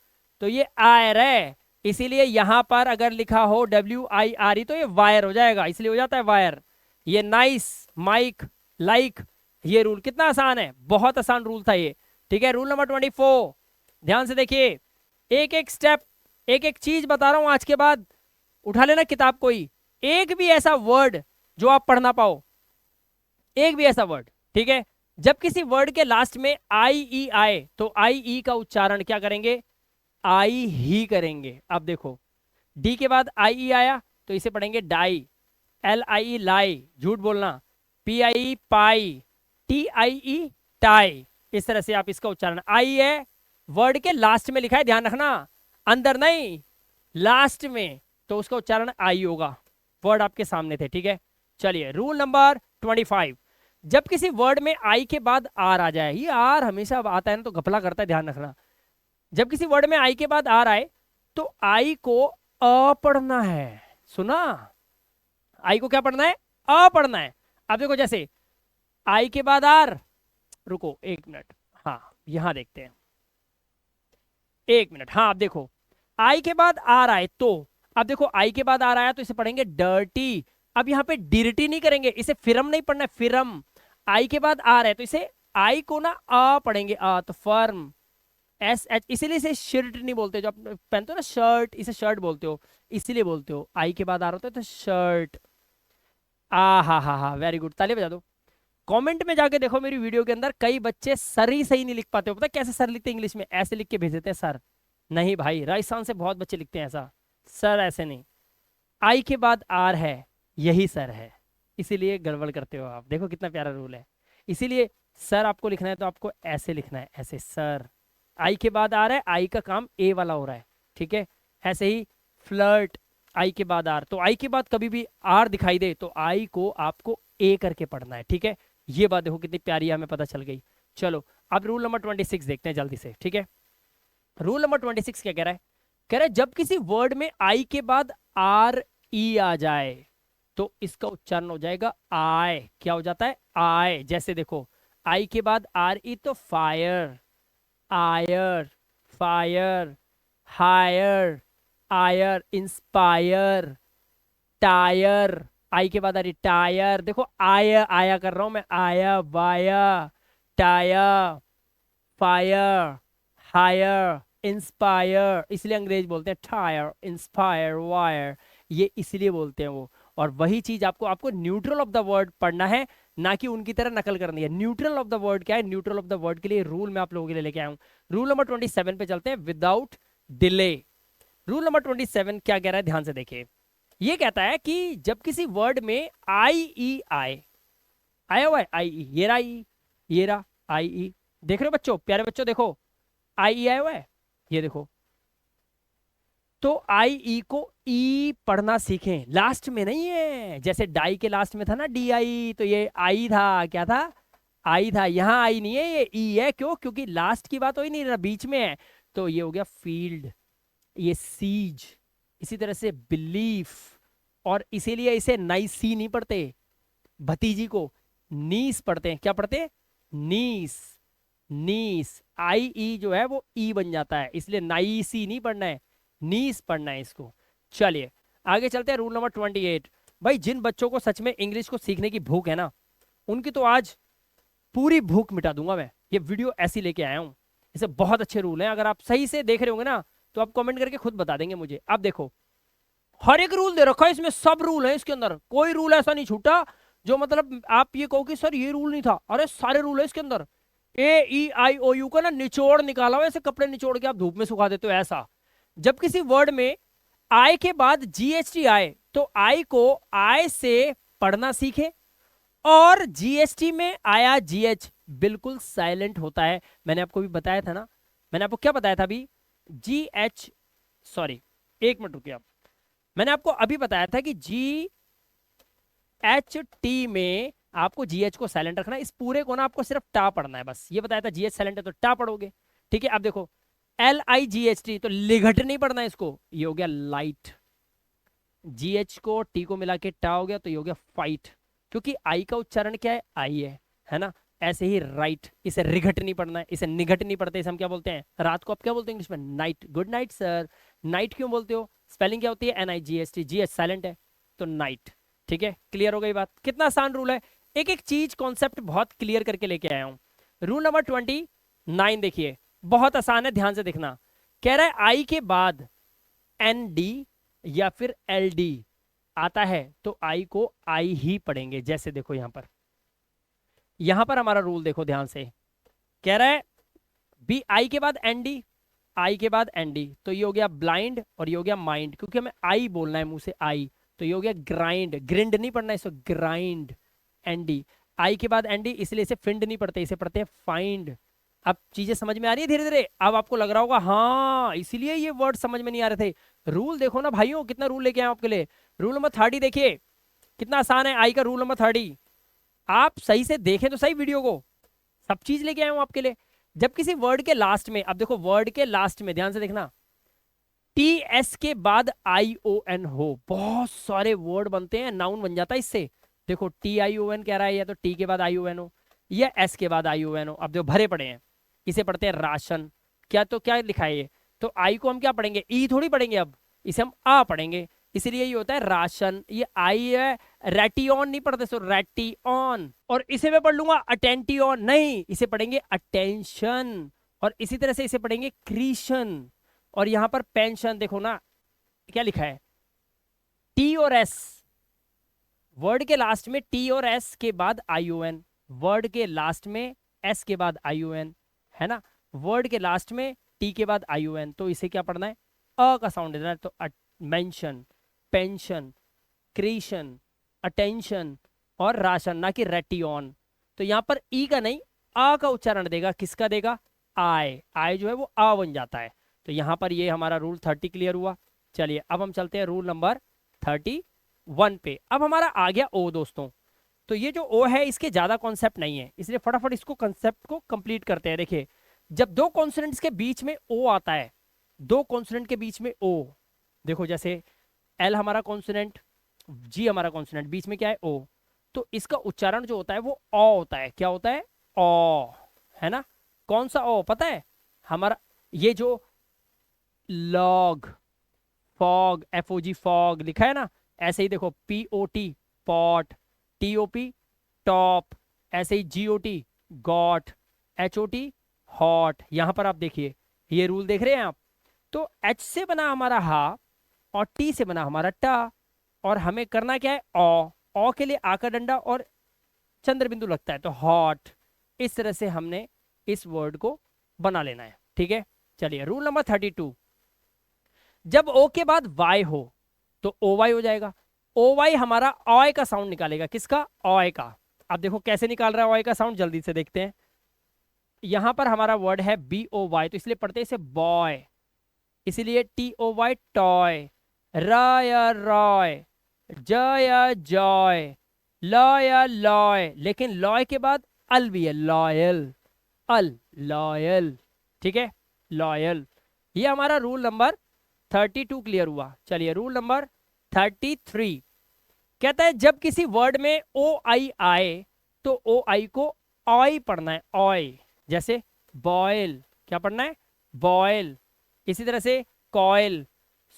तो ये आयर है, इसीलिए यहां पर अगर लिखा हो WIRE तो ये वायर हो जाएगा, इसलिए हो जाता है वायर। ये नाइस, माइक, लाइक, ये रूल कितना आसान है, बहुत आसान रूल था ये, ठीक है। रूल नंबर 24, ध्यान से देखिए, एक एक स्टेप, एक एक चीज बता रहा हूं, आज के बाद उठा लेना किताब, कोई एक भी ऐसा वर्ड जो आप पढ़ ना पाओ, एक भी ऐसा वर्ड, ठीक है। जब किसी वर्ड के लास्ट में IE आए तो IE का उच्चारण क्या करेंगे, आई ही करेंगे। अब देखो, डी के बाद IE आया तो इसे पढ़ेंगे डाई, LIE लाई, झूठ बोलना, PIE पाई, TIE टाई, इस तरह से आप इसका उच्चारण, आई है वर्ड के लास्ट में लिखा है, ध्यान रखना, अंदर नहीं, लास्ट में, तो उसका उच्चारण आई होगा, वर्ड आपके सामने थे, ठीक है। चलिए रूल नंबर 25, जब किसी वर्ड में आई के बाद आर आ जाए, ये आर हमेशा आता है ना तो घपला करता है, ध्यान रखना, जब किसी वर्ड में आई के बाद आर आए तो आई को अ पढ़ना है, सुना, आई को क्या पढ़ना है, अ पढ़ना है। अब देखो, जैसे आई के बाद आर, रुको एक मिनट, हाँ यहां देखते हैं, एक मिनट, हाँ अब देखो, आई के बाद आर आए तो, अब देखो आई के बाद आर आया तो इसे पढ़ेंगे डर्टी, अब यहाँ पे डिर्टी नहीं करेंगे, इसे फिरम नहीं पढ़ना है, फिरम, आई के बाद आर है तो इसे आई को ना आ पढ़ेंगे, आ, तो फर्म, SH, इसीलिए इसे शर्ट नहीं बोलते, जो आप पहनते हो ना शर्ट, इसे शर्ट बोलते हो, इसीलिए बोलते हो, आई के बाद आ रहा होता है तो शर्ट, आ हा, वेरी गुड, ताली बजा दो। कमेंट में जाके देखो मेरी वीडियो के अंदर, कई बच्चे सर ही सही नहीं लिख पाते हो, पता है कैसे सर लिखते हैं इंग्लिश में, ऐसे लिख के भेज देते हैं सर, नहीं भाई, राजस्थान से बहुत बच्चे लिखते हैं ऐसा, सर ऐसे नहीं, आई के बाद आर है, यही सर है, इसीलिए गड़बड़ करते हो आप, देखो कितना प्यारा रूल है, इसीलिए सर आपको लिखना है तो आपको ऐसे लिखना है, ऐसे सर, आई के बाद आ रहा है, आई का काम ए वाला हो रहा है, ठीक है। ऐसे ही फ्लर्ट, आई के बाद आर, तो आई के बाद कभी भी आर दिखाई दे तो आई को आपको ए करके पढ़ना है, ठीक है। ये बात देखो कितनी प्यारी है, हमें पता चल गई। चलो अब रूल नंबर 26 देखते हैं जल्दी से, ठीक है। रूल नंबर 26 क्या कह रहा है, कह रहा है जब किसी वर्ड में आई के बाद RE आ जाए तो इसका उच्चारण हो जाएगा आय, क्या हो जाता है, आय, जैसे देखो आई के बाद RE तो फायर, आयर, फायर, हायर, आयर, इंस्पायर, टायर, आई के बाद आ रही टायर, देखो आया आया कर रहा हूं मैं, आया, वाया, टायर, फायर, हायर, इंस्पायर, इसलिए अंग्रेज बोलते हैं टायर, इंस्पायर, वायर, ये इसलिए बोलते हैं वो। और वही चीज आपको आपको न्यूट्रल ऑफ द वर्ड पढ़ना है, ना कि उनकी तरह नकल करनी है। न्यूट्रल ऑफ द वर्ड क्या है, न्यूट्रल ऑफ द वर्ड के लिए रूल मैं आप लोगों के लिए लेके आया हूं। रूल नंबर 27 पे चलते हैं, विदाउट डिले। रूल नंबर 27 क्या कह रहा है, ध्यान से देखिए, ये कहता है कि जब किसी वर्ड में IE आए, आया हुआ है IE, ये रहा ई, ये रहा IE, देख रहे हो बच्चों, प्यारे बच्चों देखो, IE आया हुआ है, ये देखो, तो IE को ई पढ़ना सीखें, लास्ट में नहीं है, जैसे डाई के लास्ट में था ना DI, तो ये आई था, क्या था, आई था, यहाँ आई नहीं है, ये ई है, क्यों, क्योंकि लास्ट की बात हो ही नहीं रहा, बीच में है, तो ये हो गया फील्ड, ये सीज, इसी तरह से बिलीफ, और इसीलिए इसे नाइसी नहीं पढ़ते, भतीजी को नीस पढ़ते हैं। क्या पढ़ते हैं? नीस। नीस, आई ई जो है वो ई बन जाता है, इसलिए नाइसी नहीं पढ़ना है, नीस पढ़ना है इसको। चलिए आगे चलते हैं। Rule number 28। भाई जिन बच्चों को सच में इंग्लिश को सीखने की भूख है ना, उनकी तो आज पूरी भूख मिटा दूंगा मैं। ये वीडियो ऐसी लेके आया हूं। इसे बहुत अच्छे रूल हैं, अगर आप सही से देख रहे होंगे ना तो आप कमेंट करके खुद बता देंगे मुझे। आप देखो, हर एक रूल दे रखा है इसमें, सब रूल है इसके अंदर, कोई रूल ऐसा नहीं छूटा जो मतलब आप ये कहो कि सर ये रूल नहीं था। अरे सारे रूल है इसके अंदर। AEIOU का ना निचोड़ निकाला हुआ, ऐसे कपड़े निचोड़ के आप धूप में सुखा देते हो ऐसा। जब किसी वर्ड में आई के बाद GST आए तो आई को आई से पढ़ना सीखे, और GST में आया GH बिल्कुल साइलेंट होता है। मैंने आपको भी बताया था ना, मैंने आपको क्या बताया था अभी? GH, सॉरी एक मिनट रुकिए आप, मैंने आपको अभी बताया था कि GHT में आपको GH को साइलेंट रखना है। इस पूरे को ना आपको सिर्फ टा पढ़ना है, बस ये बताया था। GH साइलेंट है तो टा पढ़ोगे, ठीक है। अब देखो LIGHT, तो लिघट नहीं पढ़ना है इसको, ये हो गया लाइट। GH को T को मिला के टा हो गया तो ये हो गया फाइट, क्योंकि आई का उच्चारण क्या है? आई है ना। ऐसे ही राइट, इसे रिघट नहीं पढ़ना है, इसे निघट नहीं पढ़ते, इसे हम क्या बोलते हैं? रात को आप क्या बोलते हैं इंग्लिश में? Night. Good night sir. Night क्यों बोलते हो? स्पेलिंग क्या होती है? NIGHT, GH साइलेंट है तो नाइट। ठीक है, क्लियर हो गई बात? कितना आसान रूल है, एक एक चीज कॉन्सेप्ट बहुत क्लियर करके लेके आया हूं। रूल नंबर 29 देखिए, बहुत आसान है, ध्यान से देखना। कह रहा है आई के बाद ND या फिर LD आता है तो आई को आई ही पढ़ेंगे। जैसे देखो यहां पर हमारा रूल देखो ध्यान से, कह रहा है बी आई के बाद ND, आई के बाद ND, तो ये हो गया ब्लाइंड और ये हो गया माइंड, क्योंकि हमें आई बोलना है मुंह से आई, तो ये हो गया ग्राइंड। ग्रिंड नहीं पढ़ना इसको, ग्राइंड। ND, आई के बाद ND, इसलिए इसे फिंड नहीं पढ़ते, इसे पढ़ते हैं फाइंड। अब चीजें समझ में आ रही है धीरे धीरे। अब आपको लग रहा होगा हाँ इसीलिए ये वर्ड समझ में नहीं आ रहे थे। रूल देखो ना भाइयों, कितना रूल लेके आए आपके लिए। रूल नंबर 30 देखिए, कितना आसान है आई का रूल नंबर 30। आप सही से देखें तो सही वीडियो को, सब चीज लेके आया हूं आपके लिए। जब किसी वर्ड के लास्ट में, अब देखो वर्ड के लास्ट में ध्यान से देखना, TS के बाद ION हो, बहुत सारे वर्ड बनते हैं, नाउन बन जाता है इससे। देखो TION कह रहा है, या तो T के बाद ION हो या S के बाद ION हो। अब जो भरे पड़े हैं इसे पढ़ते हैं राशन। क्या तो क्या लिखा है ये, तो आई को हम क्या पढ़ेंगे? ई थोड़ी पढ़ेंगे, अब इसे हम आ पढ़ेंगे, इसलिए ये होता है राशन। ये आई है, रेटियन नहीं पढ़ते, सो रेटियन। और इसे मैं पढ़ लूंगा अटेंटियन, नहीं इसे पढ़ेंगे अटेंशन। और इसी तरह से इसे पढ़ेंगे क्रीशन। और यहां पर पेंशन देखो ना, क्या लिखा है? T और S, वर्ड के लास्ट में T और S के बाद ION, वर्ड के लास्ट में S के बाद ION, है ना। वर्ड के लास्ट में T के बाद ION, तो इसे क्या पढ़ना है? अ का साउंड देना है, तो मेंशन, पेंशन, क्रीशन, अटेंशन और राशन, ना कि रेटियन। तो यहां पर ई का नहीं, आ का उच्चारण देगा। किसका देगा? आय। आय जो है वो आ बन जाता है। तो यहां पर ये हमारा रूल 30 क्लियर हुआ। चलिए अब हम चलते हैं रूल नंबर 31 पे। अब हमारा आ गया ओ दोस्तों। तो ये जो ओ है इसके ज्यादा कॉन्सेप्ट नहीं है, इसलिए फटाफट इसको कॉन्सेप्ट को कंप्लीट करते हैं। देखिए, जब दो कॉन्सोनेंट्स के बीच में ओ आता है, दो कॉन्सोनेंट के बीच में ओ, देखो जैसे एल हमारा कॉन्सोनेंट, जी हमारा कॉन्सोनेंट, बीच में क्या है? ओ। तो इसका उच्चारण जो होता है वो ओ होता है। क्या होता है? ओ, है ना। कौन सा ओ पता है? हमारा ये जो लॉग, फॉग, FOG फॉग लिखा है ना, ऐसे ही देखो POT पॉट, TOP टॉप, ऐसे ही GOT गॉट, HOT हॉट। यहां पर आप देखिए ये रूल देख रहे हैं आप। तो H से बना हमारा हा और T से बना हमारा टा, और हमें करना क्या है? ओ के लिए आ का डंडा और चंद्र बिंदु लगता है, तो हॉट। इस तरह से हमने इस वर्ड को बना लेना है, ठीक है। चलिए रूल नंबर 32, जब ओ के बाद वाई हो तो OY हो जाएगा। OY हमारा ऑय का साउंड निकालेगा। किसका? ऑय का। अब देखो कैसे निकाल रहा है ऑय का साउंड, जल्दी से देखते हैं। यहां पर हमारा वर्ड है BOY, तो इसलिए पढ़ते हैं इसे बॉय, इसलिए TOY टॉय, रॉय रॉय, जय जॉय, लॉय लॉय, लेकिन लॉय के बाद अल भी है, लॉयल, अल लॉयल, ठीक है, लॉयल। ये हमारा रूल नंबर 32 क्लियर हुआ। चलिए रूल नंबर 33 कहता है जब किसी वर्ड में OI आए तो ओ आई को ऑय पढ़ना है, ऑय। जैसे बॉयल, क्या पढ़ना है, बॉयल। इसी तरह से कॉयल,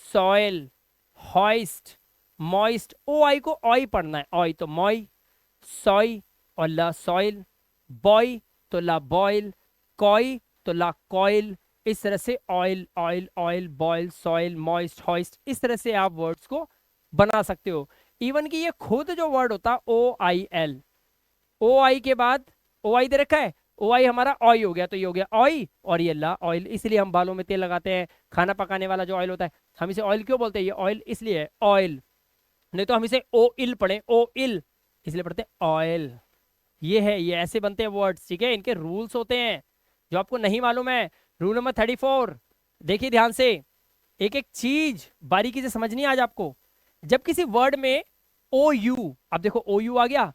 सॉयल, हॉइस्ट, मॉइस्ट, ओ आई को ऑय पढ़ना है, ऑय तो मॉय, सॉय और ला सॉइल, बॉय तो ला बॉयल, कॉय तो ला कॉइल। इस तरह से oil, oil, oil, boil, soil, moist, hoist, इस तरह से आप वर्ड्स को बना सकते हो। इवन कि ये खुद जो वर्ड होता है ओ आई एल, ओ आई के बाद ओ आई दे रखा है, ओ आई हमारा ऑय हो गया, तो ये हो गया ऑय और ये ला ऑयल। इसलिए हम बालों में तेल लगाते हैं, खाना पकाने वाला जो ऑयल होता है हम इसे ऑयल क्यों बोलते हैं, ये ऑयल इसलिए है ऑयल। नहीं तो हम इसे ओ इल पढ़े, ओ इल, इसलिए पढ़ते हैं ऑयल। ये है, ये ऐसे बनते हैं वर्ड्स, ठीक है। इनके रूल्स होते हैं जो आपको नहीं मालूम है। रूल नंबर 34, देखिए ध्यान से, एक एक चीज बारीकी से समझनी है आज आपको। जब किसी वर्ड में ओ यू, अब देखो ओ यू आ गया,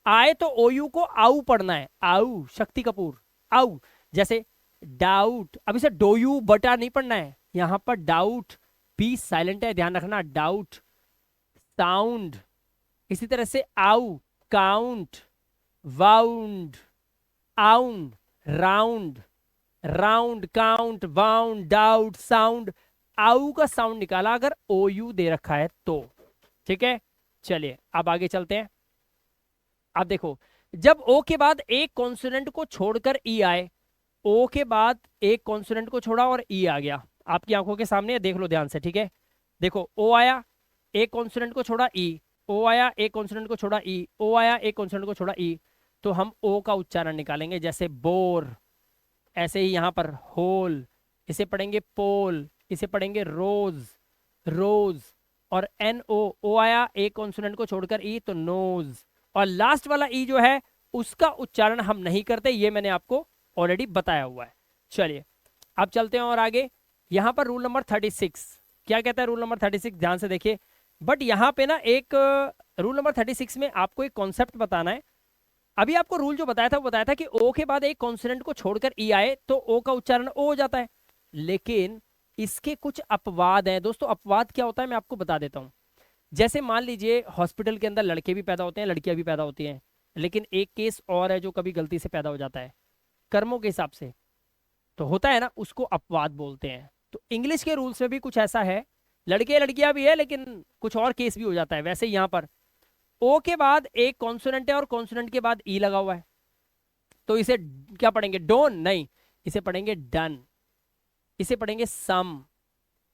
आए तो ओ यू को आउ पढ़ना है, आउ, शक्ति कपूर, आउ। जैसे डाउट, अब इसे डो यू बटा नहीं पढ़ना है, यहां पर डाउट, बी साइलेंट है, ध्यान रखना, डाउट। साउंड, इसी तरह से ou, count, wound, ound, round, round, count, wound, doubt, sound. Ou का साउंड निकाला अगर ओ यू दे रखा है तो, ठीक है। चलिए अब आगे चलते हैं। अब देखो, जब ओ के बाद एक कॉन्सोनेंट को छोड़कर ई आए, ओ के बाद एक कॉन्सोनेंट को छोड़ा और ई आ गया, आपकी आंखों के सामने है, देख लो ध्यान से, ठीक है। देखो ओ आया, एक कॉन्सोनेंट को छोड़ा ई, ओ आया, एक कॉन्सोनेंट को छोड़ा ई, ओ आया, एक कॉन्सोनेंट को छोड़ा ई, तो हम ओ का उच्चारण निकालेंगे। जैसे बोर, ऐसे ही यहां पर होल, इसे पढ़ेंगे पोल, इसे पढ़ेंगे रोज, रोज। और एन ओ, ओ आया एक कॉन्सोनेंट को छोड़कर ई, तो नोज। और लास्ट वाला ई जो है उसका उच्चारण हम नहीं करते, ये मैंने आपको ऑलरेडी बताया हुआ है। चलिए अब चलते हैं और आगे। यहां पर रूल नंबर 36 क्या कहता है, रूल नंबर 36 ध्यान से देखिए। बट यहाँ पे ना एक रूल नंबर 36 में आपको एक कॉन्सेप्ट बताना है। अभी आपको रूल जो बताया था वो बताया था कि ओ के बाद एक कॉन्सोनेंट को छोड़कर ई आए तो ओ का उच्चारण ओ हो जाता है। लेकिन इसके कुछ अपवाद हैं दोस्तों। अपवाद क्या होता है मैं आपको बता देता हूं। जैसे मान लीजिए हॉस्पिटल के अंदर लड़के भी पैदा होते हैं, लड़कियां भी पैदा होती हैं, लेकिन एक केस और है जो कभी गलती से पैदा हो जाता है कर्मों के हिसाब से, तो होता है ना, उसको अपवाद बोलते हैं। तो इंग्लिश के रूल्स में भी कुछ ऐसा है, लड़के लड़कियां भी है लेकिन कुछ और केस भी हो जाता है। वैसे यहाँ पर ओ के बाद एक कॉन्सोनेंट है और कॉन्सोनेंट के बाद ई लगा हुआ है, तो इसे क्या पढ़ेंगे, डोन नहीं, इसे पढ़ेंगे डन, इसे पढ़ेंगे सम,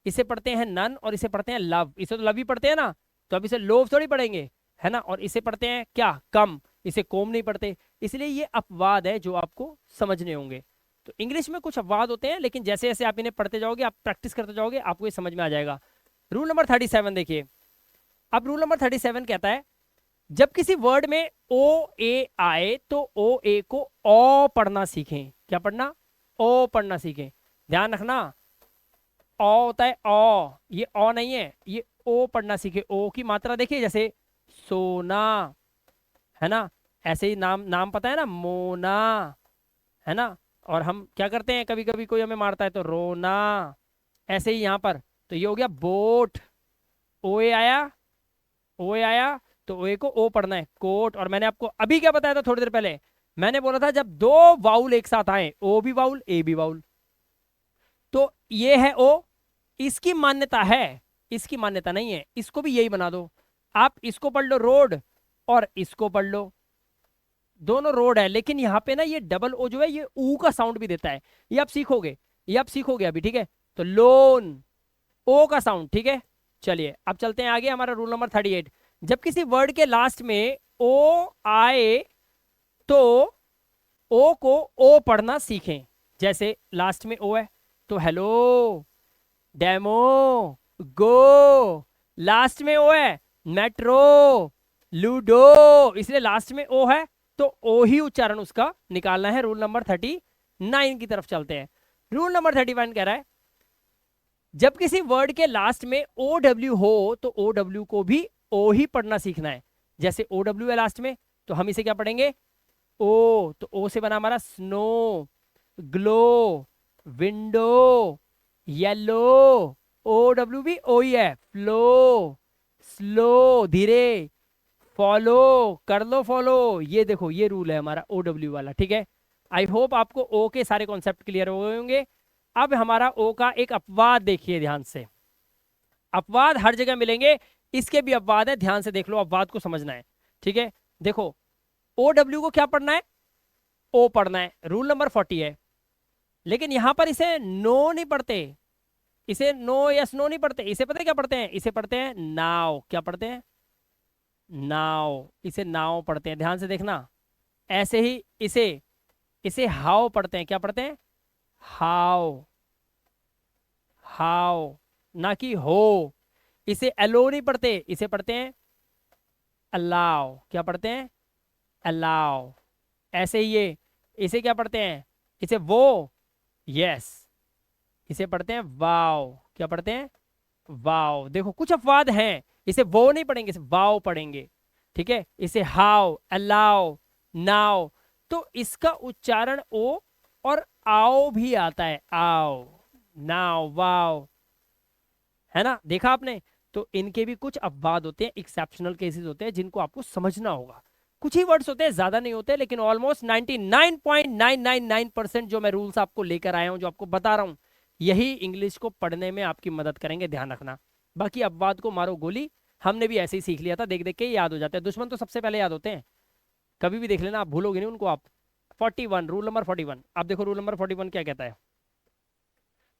इसे पढ़ते हैं नन, और इसे पढ़ते हैं लव। इसे तो लव ही पढ़ते हैं ना, तो अब इसे लोव थोड़ी पढ़ेंगे, है ना। और इसे पढ़ते हैं क्या, कम, इसे कोम नहीं पढ़ते। इसलिए ये अपवाद है जो आपको समझने होंगे। तो इंग्लिश में कुछ अपवाद होते हैं, लेकिन जैसे जैसे आप इन्हें पढ़ते जाओगे, आप प्रैक्टिस करते जाओगे, आपको ये समझ में आ जाएगा। रूल नंबर 37 देखिए। अब रूल नंबर 37 कहता है, जब किसी वर्ड में ओ ए आए तो ओ ए को ओ पढ़ना सीखें। क्या पढ़ना, ओ पढ़ना सीखें। ध्यान रखना, ओ होता है ओ, ये ओ नहीं है, ये ओ पढ़ना सीखे। ओ की मात्रा देखिए, जैसे सोना, है ना, ऐसे ही नाम, नाम पता है ना, मोना, है ना। और हम क्या करते हैं, कभी कभी कोई हमें मारता है तो रोना, ऐसे ही यहाँ पर। तो ये हो गया बोट, ओ ए आया, ओ ए आया तो ओ ए को ओ पढ़ना है, कोट। और मैंने आपको अभी क्या बताया था थोड़ी देर पहले, मैंने बोला था जब दो वाउल एक साथ आए, ओ भी वाउल ए भी वाउल, तो ये है ओ। इसकी मान्यता है, इसकी मान्यता नहीं है, इसको भी यही बना दो। आप इसको पढ़ लो रोड, और इसको पढ़ लो, दोनों रोड है, लेकिन यहाँ पे ना ये डबल ओ जो है ये ऊ का साउंड भी देता है। ये आप सीखोगे, ये आप सीखोगे अभी, ठीक है। तो लोन, ओ का साउंड, ठीक है। चलिए अब चलते हैं आगे, हमारा रूल नंबर 38। जब किसी वर्ड के लास्ट में ओ आए तो ओ को ओ पढ़ना सीखें। जैसे लास्ट में ओ है तो हेलो, डेमो, गो। लास्ट में ओ है, मेट्रो, लूडो। इसलिए लास्ट में ओ है तो ओ ही उच्चारण उसका निकालना है। रूल नंबर 39 की तरफ चलते हैं। रूल नंबर 31 कह रहा है, जब किसी वर्ड के लास्ट में ओ डब्ल्यू हो तो ओ डब्ल्यू को भी ओ ही पढ़ना सीखना है। जैसे ओ डब्ल्यू है लास्ट में, तो हम इसे क्या पढ़ेंगे, ओ, तो ओ से बना हमारा snow, glow, window, yellow. O W भी ओ ही है, फ्लो, स्लो, धीरे, फॉलो कर लो फॉलो। ये देखो ये रूल है हमारा OW वाला, ठीक है। आई होप आपको ओ के सारे कॉन्सेप्ट क्लियर हो गए होंगे। अब हमारा ओ का एक अपवाद देखिए ध्यान से। अपवाद हर जगह मिलेंगे, इसके भी अपवाद है, ध्यान से देख लो, अपवाद को समझना है, ठीक है। देखो OW को क्या पढ़ना है, ओ पढ़ना है, रूल नंबर 40 है। लेकिन यहां पर इसे नो नहीं पढ़ते, इसे नो यस नो नहीं पढ़ते, इसे पता है क्या पढ़ते हैं, इसे पढ़ते हैं नाव। क्या पढ़ते हैं, नाव, इसे नाव पढ़ते हैं, ध्यान से देखना। ऐसे ही इसे इसे हाउ पढ़ते हैं, क्या पढ़ते हैं, हाउ, हाउ, ना कि हो। इसे अलो नहीं पढ़ते, इसे पढ़ते हैं अलाउ। क्या पढ़ते हैं, अलाउ। ऐसे ही ये, इसे क्या पढ़ते हैं, इसे वो, यस, इसे पढ़ते हैं वाओ। क्या पढ़ते हैं, वाओ। देखो कुछ अपवाद हैं, इसे वो नहीं पढ़ेंगे, इसे वाओ पढ़ेंगे, ठीक है। इसे हाउ, अलाउ, नाउ। तो इसका उच्चारण ओ और आओ भी आता है, आओ, नाउ, वाओ, है ना, देखा आपने। तो इनके भी कुछ अपवाद होते हैं, एक्सेप्शनल केसेस होते हैं जिनको आपको समझना होगा। कुछ ही वर्ड्स होते हैं, ज्यादा नहीं होते, लेकिन ऑलमोस्ट 99.999% जो मैं रूल्स आपको लेकर आया हूं, जो आपको बता रहा हूं, यही इंग्लिश को पढ़ने में आपकी मदद करेंगे, ध्यान रखना। बाकी अपवाद को मारो गोली, हमने भी ऐसे ही सीख लिया था, देख देख के याद हो जाते हैं। दुश्मन तो सबसे पहले याद होते हैं, कभी भी देख लेना, आप भूलोगे नहीं उनको आप। 41, रूल नंबर 41, आप देखो रूल नंबर 41 क्या कहता है।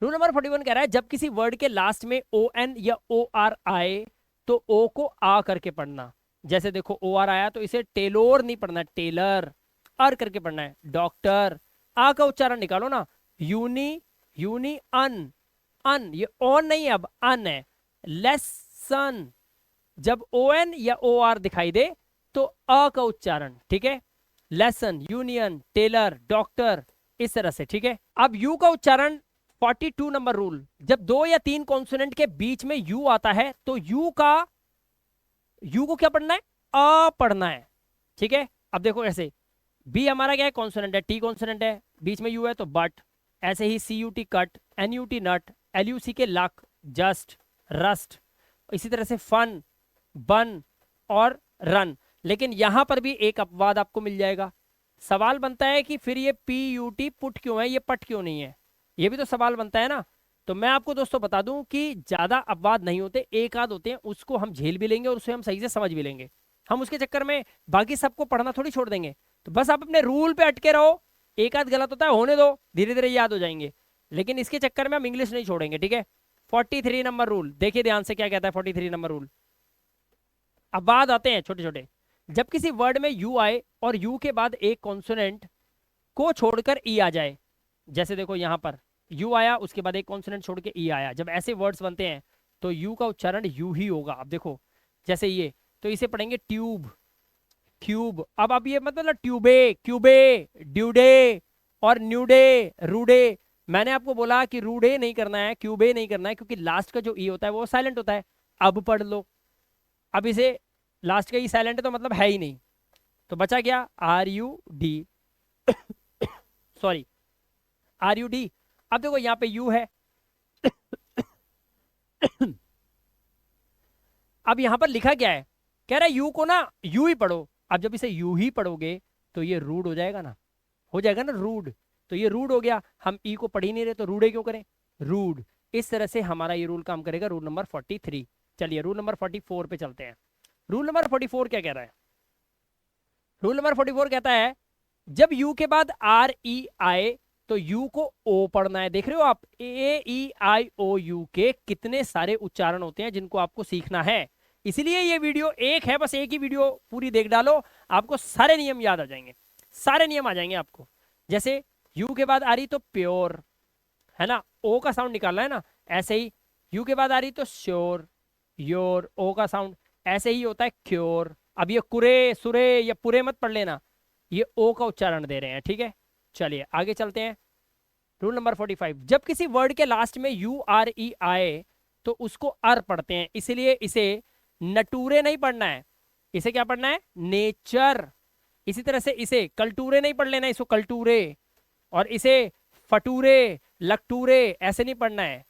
रूल नंबर 41 कह रहा है जब किसी वर्ड के लास्ट में ON या OR आए तो O को आ करके पढ़ना। जैसे देखो OR आया तो इसे टेलोर नहीं पढ़ना, टेलर, अर करके पढ़ना है, डॉक्टर। आ का उच्चारण निकालो ना, यूनी, यूनी अन, अन, ये ऑन नहीं है, अब अन है। लेसन, जब ON या OR दिखाई दे तो अ का उच्चारण, ठीक है। लेसन, यूनियन, टेलर, डॉक्टर, इस तरह से, ठीक है। अब यू का उच्चारण 42 नंबर रूल, जब 2 या 3 कॉन्सोनेंट के बीच में यू आता है तो यू को क्या पढ़ना है, अ पढ़ना है, ठीक है। अब देखो ऐसे, बी हमारा क्या है, कॉन्सोनेंट है, टी कॉन्सोनेंट है, बीच में यू है तो बट। ऐसे ही CUT कट, NUT नट, LUC के लक, जस्ट, रस्ट, इसी तरह से फन, बन और रन। लेकिन यहां पर भी एक अपवाद आपको मिल जाएगा। सवाल बनता है कि फिर ये PUT पुट क्यों है, ये पट क्यों नहीं है, ये भी तो सवाल बनता है ना। तो मैं आपको दोस्तों बता दूं कि ज्यादा अपवाद नहीं होते, एक आध होते हैं, उसको हम झेल भी लेंगे और उसे हम सही से समझ भी लेंगे। हम उसके चक्कर में बाकी सबको पढ़ना थोड़ी छोड़ देंगे। तो बस आप अपने रूल पे अटके रहो, एक आध गलत होता है होने दो, धीरे धीरे याद हो जाएंगे। लेकिन इसके चक्कर में हम इंग्लिश नहीं छोड़ेंगे, ठीक है। 43 नंबर रूल देखिए ध्यान से क्या कहता है, 43 नंबर रूल। अब बाद आते हैं छोटे छोटे। जब किसी वर्ड में यू आए और यू के बाद एक कॉन्सोनेंट को छोड़कर ई आ जाए, जैसे देखो यहां पर यू आया, उसके बाद एक कॉन्सोनेंट छोड़ के ई आया, जब ऐसे वर्ड्स बनते हैं तो यू का उच्चारण यू ही होगा। अब देखो जैसे ये, तो इसे पढ़ेंगे ट्यूब, क्यूब। अब ये मतलब ट्यूबे, क्यूबे, ड्यूडे और न्यूडे, रूडे। मैंने आपको बोला कि रूडे नहीं करना है, क्यूबे नहीं करना है, क्योंकि लास्ट का जो ई होता है वो साइलेंट होता है। अब पढ़ लो, अब इसे लास्ट का ई साइलेंट है तो मतलब है ही नहीं, तो बचा क्या, RUD, सॉरी, RUD। अब देखो यहाँ पे यू है, अब यहां पर लिखा क्या है, कह रहा है यू को ना यू ही पढ़ो। अब जब इसे यू ही पढ़ोगे तो ये रूड हो जाएगा ना, हो जाएगा ना रूड। तो ये रूड हो गया, हम ई को पढ़ ही नहीं रहे तो रूडे क्यों करें, रूड। इस तरह से हमारा ये रूल काम करेगा, रूल नंबर 43। चलिए रूल नंबर 44 पे चलते हैं। रूल नंबर 44 क्या कह रहा है, रूल नंबर 44 कहता है जब यू के बाद RE आए तो यू को ओ पढ़ना है। देख रहे हो आप, AEIOU के कितने सारे उच्चारण होते हैं जिनको आपको सीखना है। इसलिए ये वीडियो एक है, बस एक ही वीडियो पूरी देख डालो, आपको सारे नियम याद आ जाएंगे, सारे नियम आ जाएंगे आपको। जैसे यू के बाद आ रही तो प्योर, है ना, ओ का साउंड निकालना है ना। ऐसे ही यू के बाद आ रही तो श्योर, योर, ओ का साउंड ऐसे ही होता है क्योर। अब ये कुरे, सुरे या पुरे मत पढ़ लेना, ये ओ का उच्चारण दे रहे हैं, ठीक है। चलिए आगे चलते हैं। रूल नंबर 45, जब किसी वर्ड के लास्ट में URE आए तो उसको अर पढ़ते हैं, इसलिए इसे नटूरे नहीं पढ़ना है, इसे क्या पढ़ना है, नेचर। इसी तरह से इसे कल्टूरे नहीं पढ़ लेना, इसको कल्टूरे। और इसे फटूरे, लकटूरे ऐसे नहीं पढ़ना है।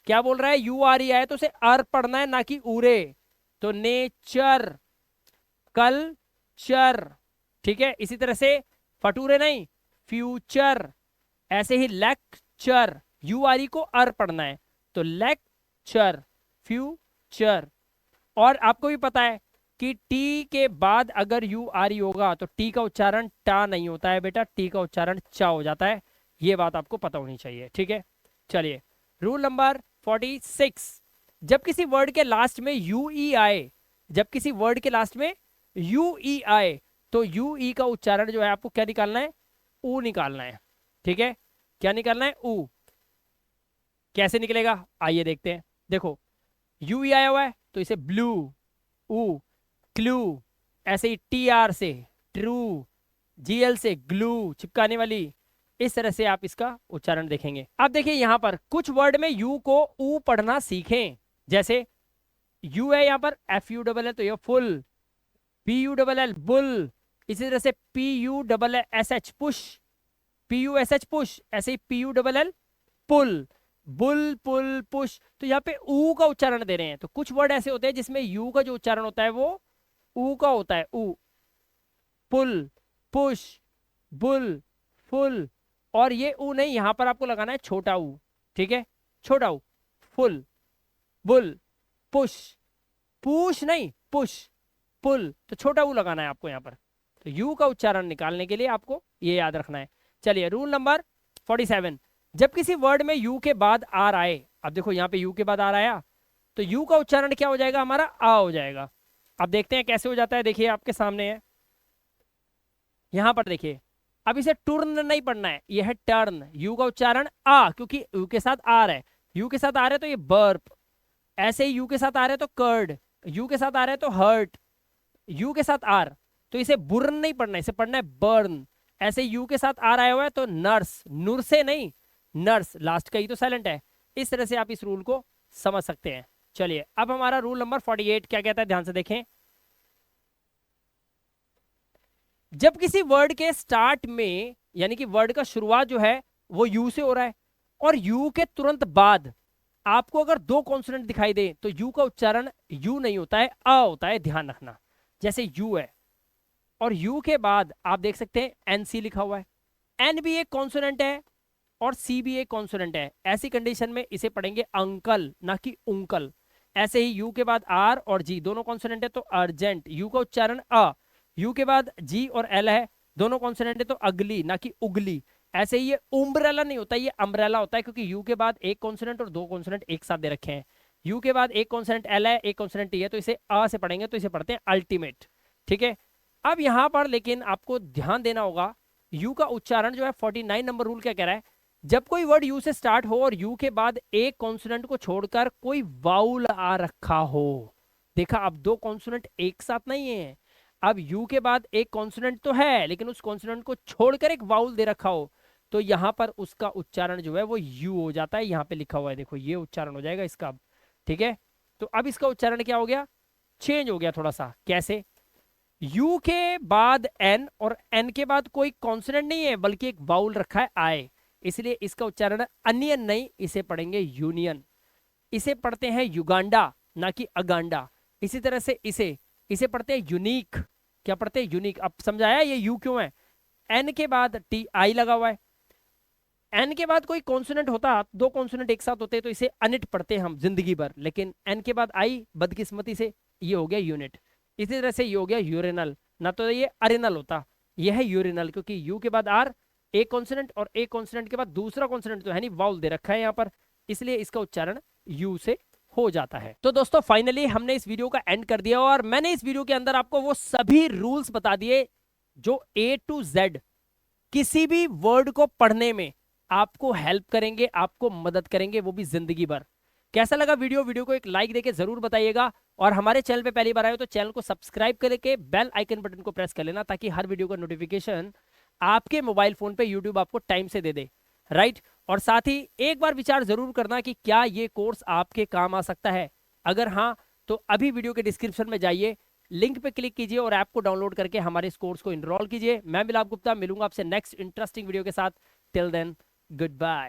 क्या बोल रहा है, URE आए तो उसे अर पढ़ना है, ना कि उरे। तो नेचर, कल्चर, ठीक है। इसी तरह से फटूरे नहीं, फ्यूचर। ऐसे ही लेक्चर, यू आर ई को अर पढ़ना है, तो लेक्चर, फ्यूचर। और आपको भी पता है कि टी के बाद अगर यू आर ई होगा तो टी का उच्चारण टा नहीं होता है बेटा, टी का उच्चारण चा हो जाता है। ये बात आपको पता होनी चाहिए, ठीक है। चलिए रूल नंबर 46, जब किसी वर्ड के लास्ट में यू ई आए, जब किसी वर्ड के लास्ट में यू ई आए, तो यू ई का उच्चारण जो है आपको क्या निकालना है, ऊ निकालना है, ठीक है। क्या निकालना है, ऊ। कैसे निकलेगा आइए देखते हैं। देखो यू ई आया हुआ है तो इसे ब्लू, ऊ, क्लू। ऐसे ही टी आर से ट्रू, जीएल से ग्लू, चिपकाने वाली। इस तरह से आप इसका उच्चारण देखेंगे। अब देखिए यहां पर कुछ वर्ड में यू को ऊ पढ़ना सीखें। जैसे यू है यहां पर एफ यू डबल एल, तो ये full, P U double L bull. इसी तरह से P U double S H push, P U S H push. ऐसे ही पी यू डबल एल पुल, बुल पुल पुश। तो यहाँ पे ऊ का उच्चारण दे रहे हैं। तो कुछ वर्ड ऐसे होते हैं जिसमें यू का जो उच्चारण होता है वो ऊ का होता है, ऊ। पुल, पुश, बुल, फुल। और ये ऊ नहीं, यहां पर आपको लगाना है छोटा ऊ, ठीक है, छोटा ऊ। फुल, बुल, पुश, पुश नहीं पुश, पुल, तो छोटा ऊ लगाना है आपको यहां पर। तो यू का उच्चारण निकालने के लिए आपको ये याद रखना है। चलिए रूल नंबर 47, जब किसी वर्ड में यू के बाद आर आए, अब देखो यहाँ पे यू के बाद आर आया तो यू का उच्चारण क्या हो जाएगा, हमारा आ हो जाएगा। अब देखते हैं कैसे हो जाता है, देखिए आपके सामने है यहां पर, देखिए। अब इसे टर्न नहीं पढ़ना है, यह है टर्न। यू का उच्चारण आ, क्योंकि यू के साथ आर है, यू के साथ आ रहा है तो ये बर्प। ऐसे ही यू के साथ आ रहा है तो कर्ड, यू के साथ आ रहा है तो हर्ट, यू के साथ आर, तो इसे बुर्न नहीं पढ़ना है, इसे पढ़ना है बर्न। ऐसे यू के साथ आर आया हुआ है तो नर्स, नुर से नहीं नर्स, लास्ट का ही तो साइलेंट है। इस तरह से आप इस रूल को समझ सकते हैं। चलिए अब हमारा रूल नंबर 48 क्या कहता है, ध्यान से देखें। जब किसी वर्ड के स्टार्ट में, यानी कि वर्ड का शुरुआत जो है वो यू से हो रहा है, और यू के तुरंत बाद आपको अगर दो कॉन्सोनेंट दिखाई दे तो यू का उच्चारण यू नहीं होता है, अ होता है, ध्यान रखना। जैसे यू है और यू के बाद आप देख सकते हैं एनसी लिखा हुआ है, एन भी एक कॉन्सोनेंट है और सी भी एक कॉन्सोनेंट है। ऐसी कंडीशन में इसे पढ़ेंगे अंकल, ना कि उंकल। ऐसे ही यू के बाद आर और जी दोनों कॉन्सोनेंट है तो अर्जेंट, यू का उच्चारण अ। यू के बाद जी और एल है, दोनों कॉन्सोनेंट है तो अगली, ना कि उगली। ऐसे ही ये उम्ब्रेला नहीं होता, ये अम्ब्रेला होता है, क्योंकि यू के बाद एक कॉन्सोनेंट और दो कॉन्सोनेंट एक साथ दे रखे हैं। यू के बाद एक कॉन्सोनेंट एल है, एक कॉन्सोनेंट टी है, तो इसे अ से पढ़ेंगे तो इसे पढ़ते हैं अल्टीमेट, ठीक है। अब यहां पर लेकिन आपको ध्यान देना होगा, यू का उच्चारण जो है 49 नंबर रूल क्या कह रहा है, जब कोई वर्ड यू से स्टार्ट हो और यू के बाद एक कॉन्सोनेंट को छोड़कर कोई वाउल आ रखा हो। देखा, अब दो कॉन्सोनेंट एक साथ नहीं है, अब यू के बाद एक कॉन्सोनेंट तो है लेकिन उस कॉन्सोनेंट को छोड़कर एक वाउल दे रखा हो, तो यहां पर उसका उच्चारण जो है वो यू हो जाता है। यहां पे लिखा हुआ है, देखो ये उच्चारण हो जाएगा इसका, ठीक है। तो अब इसका उच्चारण क्या हो गया, चेंज हो गया थोड़ा सा। कैसे, यू के बाद एन और एन के बाद कोई कॉन्सोनेंट नहीं है बल्कि एक वाउल रखा है आए, इसलिए इसका उच्चारण अनियन नहीं, इसे पढ़ेंगे यूनियन। इसे पढ़ते हैं युगांडा, ना कि अगांडा। इसी तरह से इसे पढ़ते हैं यूनिक। क्या पढ़ते हैं, यूनिक। अब समझाया ये यू क्यों है, एन के बाद टी आई लगा हुआ है, एन के बाद कोई कॉन्सोनेंट होता, दो कॉन्सोनेंट एक साथ होते तो इसे अनिट पढ़ते हम जिंदगी भर, लेकिन एन के बाद आई बदकिस्मती से ये हो गया यूनिट। इसी तरह से ये हो गया यूरिनल, ना तो ये अरिनल होता, ये है यूरिनल, क्योंकि यू के बाद आर, एक कॉन्सोनेंट और एक कॉन्सोनेंट के बाद दूसरा कॉन्सोनेंट तो है नहीं, वाउल दे रखा है यहाँ पर, इसलिए इसका उच्चारण यू से हो जाता है। तो दोस्तों फाइनली हमने इस वीडियो का एंड कर दिया और मैंने इस वीडियो के अंदर आपको वो सभी रूल्स बता दिए जो ए टू जेड किसी भी वर्ड को पढ़ने में आपको हेल्प करेंगे, आपको मदद करेंगे, वो भी जिंदगी भर। कैसा लगा वीडियो को एक लाइक देके जरूर बताइएगा, और हमारे चैनल पे पहली बार आए हो तो चैनल को सब्सक्राइब करके बेल आइकन बटन को प्रेस कर लेना, ताकि हर वीडियो का नोटिफिकेशन आपके मोबाइल फोन पे यूट्यूब आपको टाइम से दे दे, राइट। और साथ ही एक बार विचार जरूर करना कि क्या ये कोर्स आपके काम आ सकता है। अगर हाँ तो अभी वीडियो के डिस्क्रिप्शन में जाइए, लिंक पे क्लिक कीजिए और ऐप को डाउनलोड करके हमारे इस कोर्स को इनरोल कीजिए। मैं मिलाप गुप्ता मिलूंगा आपसे नेक्स्ट इंटरेस्टिंग वीडियो के साथ। Till then, good bye.